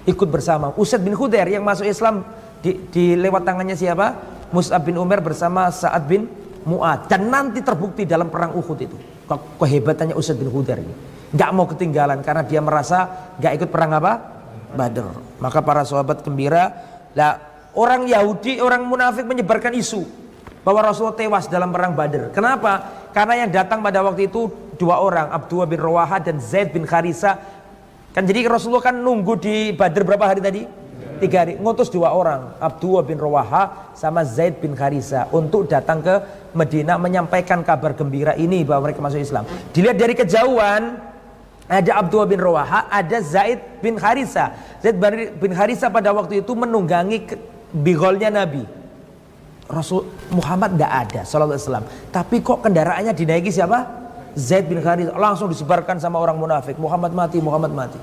ikut bersama." Usaid bin Khudair yang masuk Islam di lewat tangannya siapa? Mus'ab bin Umair bersama Sa'ad bin Mu'ad. Dan nanti terbukti dalam perang Uhud itu kehebatannya Usaid bin Khudair ini. Gak mau ketinggalan karena dia merasa gak ikut perang apa? Badar. Maka para sahabat gembira. Lah, orang Yahudi, orang munafik menyebarkan isu bahwa Rasulullah tewas dalam perang Badar. Kenapa? Karena yang datang pada waktu itu 2 orang, Abdullah bin Rawaha dan Zaid bin Kharisa. Kan jadi Rasulullah kan nunggu di Badar berapa hari tadi? 3 hari. Ngutus 2 orang, Abdullah bin Rawaha sama Zaid bin Kharisa, untuk datang ke Madinah menyampaikan kabar gembira ini bahwa mereka masuk Islam. Dilihat dari kejauhan, ada Abdullah bin Rawaha, ada Zaid bin Kharisa. Zaid bin Kharisa pada waktu itu menunggangi bigolnya Nabi. Rasul Muhammad tidak ada sallallahu alaihi wasallam. Tapi kok kendaraannya dinaiki siapa? Zaid bin Harithah langsung disebarkan sama orang munafik, Muhammad mati, Muhammad mati.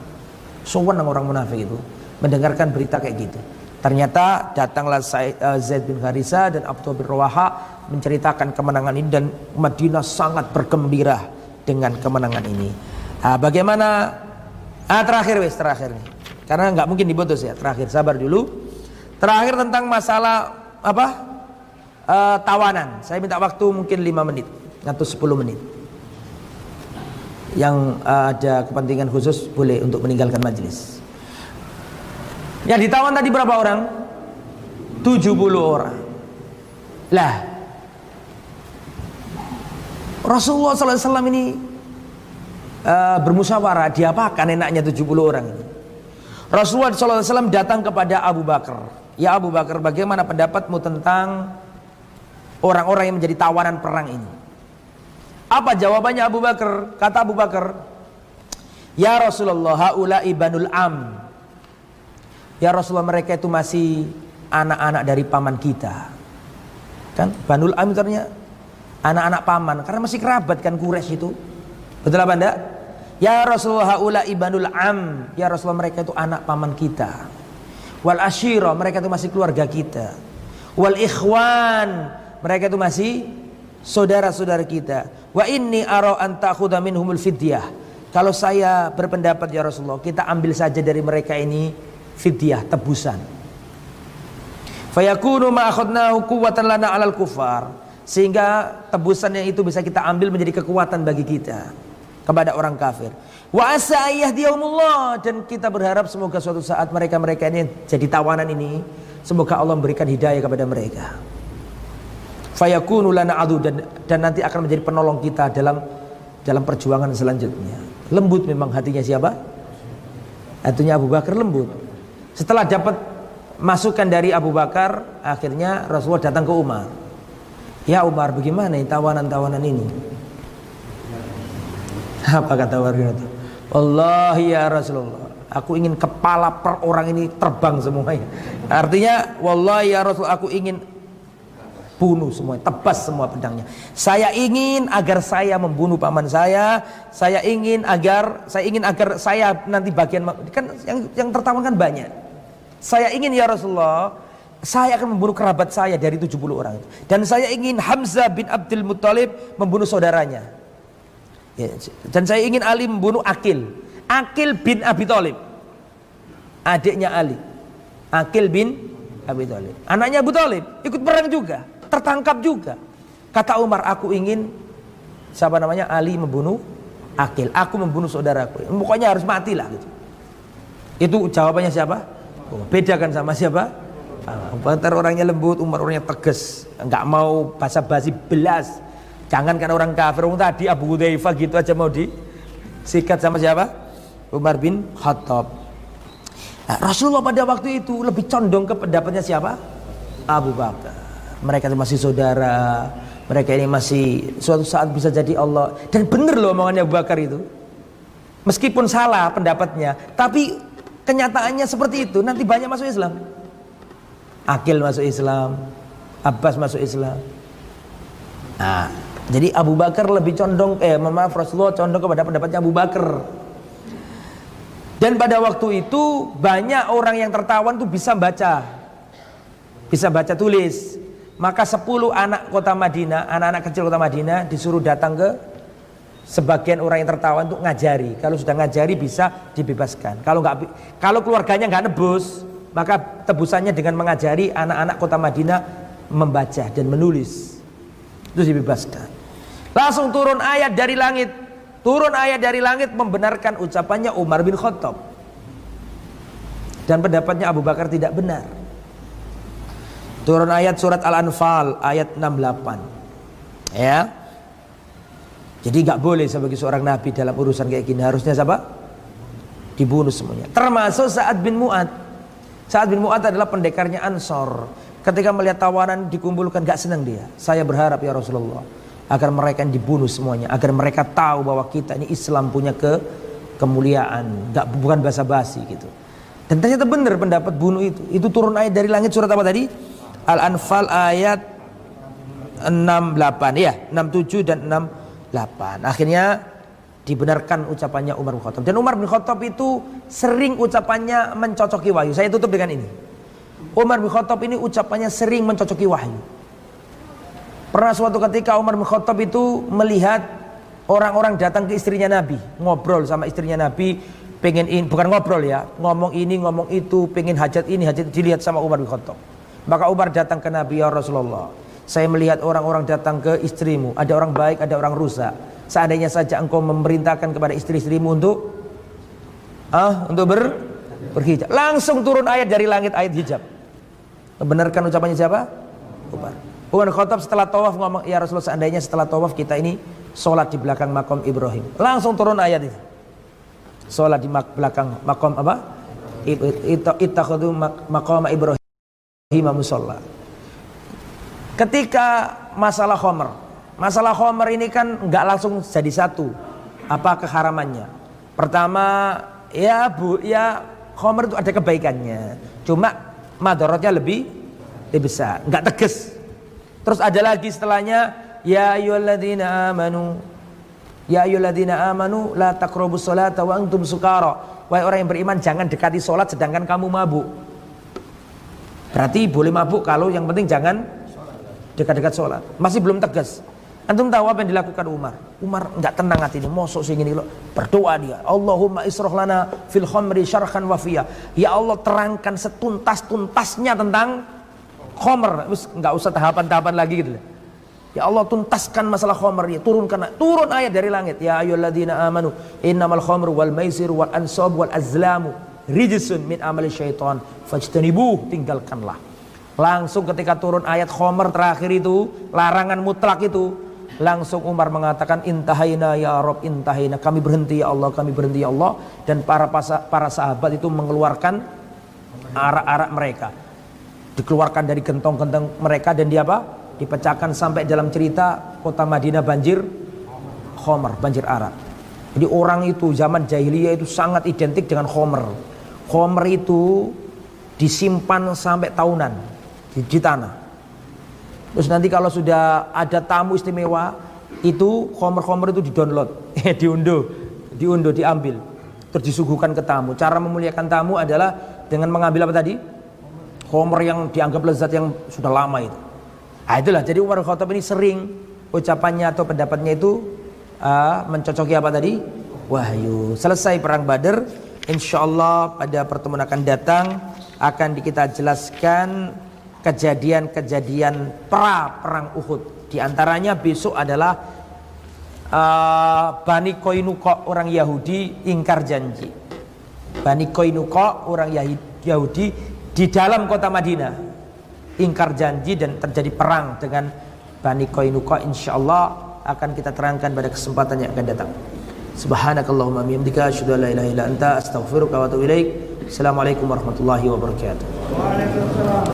Sowan orang munafik itu mendengarkan berita kayak gitu. Ternyata datanglah Zaid bin Harithah dan Abdullah bin Rawaha menceritakan kemenangan ini, dan Madinah sangat bergembira dengan kemenangan ini. Bagaimana? Terakhir nih, karena nggak mungkin diputus ya. Terakhir, sabar dulu. Terakhir tentang masalah apa? Tawanan. Saya minta waktu mungkin 5 menit atau 10 menit. Yang ada kepentingan khusus boleh untuk meninggalkan majelis. Yang ditawan tadi berapa orang? 70 orang. Lah, Rasulullah SAW ini bermusyawarah, diapakan enaknya 70 orang ini. Rasulullah SAW datang kepada Abu Bakar. Ya Abu Bakar, bagaimana pendapatmu tentang orang-orang yang menjadi tawanan perang ini? Apa jawabannya Abu Bakar? Kata Abu Bakar, ya Rasulullah, haula'i banul am. Ya Rasulullah, mereka itu masih anak-anak dari paman kita. Kan banul am itu artinya anak-anak paman, karena masih kerabat kan Quraisy itu. Betul apa enggak? Ya Rasulullah, haula'i banul am. Ya Rasulullah, mereka itu anak paman kita. Wal ashira, mereka itu masih keluarga kita. Wal ikhwan, mereka itu masih saudara-saudara kita. Wa inni ara an ta'khudha minhumul fidyah. Kalau saya berpendapat ya Rasulullah, kita ambil saja dari mereka ini fidyah, tebusan. Fayakunu ma akhadnahu quwwatan lana 'alal kufar. Sehingga tebusan yang itu bisa kita ambil menjadi kekuatan bagi kita kepada orang kafir. Wa asa yahdihumullah, dan kita berharap semoga suatu saat mereka-mereka ini jadi tawanan ini, semoga Allah memberikan hidayah kepada mereka. Fayakunu lana adu, dan nanti akan menjadi penolong kita dalam perjuangan selanjutnya. Lembut memang hatinya siapa? Hatinya Abu Bakar lembut. Setelah dapat masukan dari Abu Bakar, akhirnya Rasulullah datang ke Umar. Ya Umar, bagaimana tawanan-tawanan ini? Apa kata Umar? Wallahi ya Rasulullah, aku ingin kepala per orang ini terbang semuanya. Artinya, wallahi ya Rasulullah, aku ingin bunuh semuanya, tebas semua pedangnya. Saya ingin agar saya membunuh paman saya. Saya ingin agar saya nanti bagian, kan yang tertawan kan banyak. Saya ingin ya Rasulullah, saya akan membunuh kerabat saya dari 70 orang itu. Dan saya ingin Hamzah bin Abdul Muttalib membunuh saudaranya. Ya, dan saya ingin Ali membunuh Aqil bin Abi Thalib, adiknya Ali. Aqil bin Abi Thalib, anaknya Abu Thalib, ikut perang juga, tertangkap juga. Kata Umar, aku ingin Ali membunuh Aqil, aku membunuh saudaraku. Pokoknya harus matilah gitu. Itu jawabannya siapa? Beda kan sama siapa? Abu Bakar orangnya lembut, Umar orangnya tegas, nggak mau basa-basi belas. Jangankan orang kafir, orang tadi Abu Hudzaifah gitu aja mau disikat sama siapa? Umar bin Khattab. Nah, Rasulullah pada waktu itu lebih condong ke pendapatnya siapa? Abu Bakar. Mereka itu masih saudara, mereka ini masih suatu saat bisa jadi Allah. Dan bener loh omongannya Abu Bakar itu. Meskipun salah pendapatnya, tapi kenyataannya seperti itu. Nanti banyak masuk Islam. Aqil masuk Islam, Abbas masuk Islam. Nah, jadi Abu Bakar lebih condong, Rasulullah condong kepada pendapatnya Abu Bakar. Dan pada waktu itu banyak orang yang tertawan tuh bisa baca tulis. Maka 10 anak kota Madinah, anak-anak kecil kota Madinah disuruh datang ke sebagian orang yang tertawan untuk ngajari. Kalau sudah ngajari bisa dibebaskan. Kalau keluarganya nggak nebus, maka tebusannya dengan mengajari anak-anak kota Madinah membaca dan menulis. Itu dibebaskan. Langsung turun ayat dari langit. Turun ayat dari langit membenarkan ucapannya Umar bin Khattab. Dan pendapatnya Abu Bakar tidak benar. Turun ayat surat Al-Anfal ayat 68. Ya. Jadi nggak boleh sebagai seorang nabi dalam urusan kayak gini, harusnya siapa? Dibunuh semuanya. Termasuk Sa'ad bin Mu'ad. Sa'ad bin Mu'ad adalah pendekarnya Ansor. Ketika melihat tawanan dikumpulkan, gak senang dia. Saya berharap ya Rasulullah, agar mereka dibunuh semuanya, agar mereka tahu bahwa kita ini Islam punya kemuliaan, bukan basa-basi gitu. Dan ternyata benar pendapat bunuh itu. Itu turun ayat dari langit surat apa tadi? Al-Anfal ayat 68 ya, 67 dan 8. Akhirnya dibenarkan ucapannya Umar bin Khattab. Dan Umar bin Khattab itu sering ucapannya mencocoki wahyu. Saya tutup dengan ini. Umar bin Khattab ini ucapannya sering mencocoki wahyu. Pernah suatu ketika Umar bin Khattab itu melihat orang-orang datang ke istrinya Nabi, ngobrol sama istrinya Nabi, pengen ini, bukan ngobrol ya, ngomong ini, ngomong itu, pengen hajat ini, hajat, dilihat sama Umar bin Khattab. Maka Umar datang ke Nabi, ya Rasulullah, saya melihat orang-orang datang ke istrimu, ada orang baik, ada orang rusak. Seandainya saja engkau memerintahkan kepada istri-istrimu untuk berhijab, langsung turun ayat dari langit, ayat hijab. Membenarkan ucapannya siapa? Umar bin Khattab setelah tawaf ngomong, ya Rasulullah, seandainya setelah tawaf kita ini sholat di belakang makam Ibrahim, langsung turun ayat itu. Sholat di belakang makam apa? Ittakhadhu maqam Ibrahim musalla. Ketika masalah khamr ini kan nggak langsung jadi satu. Apa keharamannya? Pertama, ya khamr itu ada kebaikannya. Cuma madaratnya lebih besar, nggak tegas. Terus ada lagi setelahnya, ya ayyuhalladzina amanu la taqrabus sholata wa antum sukara. Wahai orang yang beriman, jangan dekati sholat sedangkan kamu mabuk. Berarti boleh mabuk kalau yang penting jangan dekat-dekat sholat. Masih belum tegas. Antum tahu apa yang dilakukan Umar? Umar enggak tenang hati ini, mosok sing ini loh. Berdoa dia, Allahumma isroh lana fil khamri syarhan wafiyah. Ya Allah, terangkan setuntas-tuntasnya tentang khamr. Enggak usah tahapan-tahapan lagi gitu. Ya Allah, tuntaskan masalah khamr ya, turun ayat dari langit. Ya ayyuhalladzina amanu innamal khamru wal maisir wal ansab wal azlamu rijsun min amali syaitan fajtanibuh, tinggalkanlah. Langsung ketika turun ayat khamr terakhir itu, larangan mutlak itu, langsung Umar mengatakan intahaina ya Rabb, intahaina, kami berhenti ya Allah, kami berhenti ya Allah. Dan para sahabat itu mengeluarkan arak-arak mereka, dikeluarkan dari gentong-gentong mereka, dan dia apa? Dipecahkan. Sampai dalam cerita kota Madinah banjir khamr, banjir arak. Jadi orang itu zaman jahiliyah itu sangat identik dengan khamr. Khamr itu disimpan sampai tahunan di tanah. Terus nanti kalau sudah ada tamu istimewa, itu khamr itu didownload, diunduh, diambil, terus disuguhkan ke tamu. Cara memuliakan tamu adalah dengan mengambil apa tadi? Khamr yang dianggap lezat yang sudah lama itu. Itulah, jadi Umar bin Khattab ini sering ucapannya atau pendapatnya itu mencocoki apa tadi? Wahyu. Selesai perang Badar, insyaallah pada pertemuan akan datang akan kita jelaskan kejadian-kejadian perang Uhud. Di antaranya besok adalah Bani Qainuqa, orang Yahudi ingkar janji. Bani Qainuqa, orang Yahudi di dalam kota Madinah ingkar janji dan terjadi perang dengan Bani Qainuqa. Insyaallah akan kita terangkan pada kesempatan yang akan datang. Subhanakallahumma bihamdika asyhadu an la ilaha illa anta astaghfiruka wa atubu ilaik. Assalamualaikum warahmatullahi wabarakatuh. Waalaikumsalam.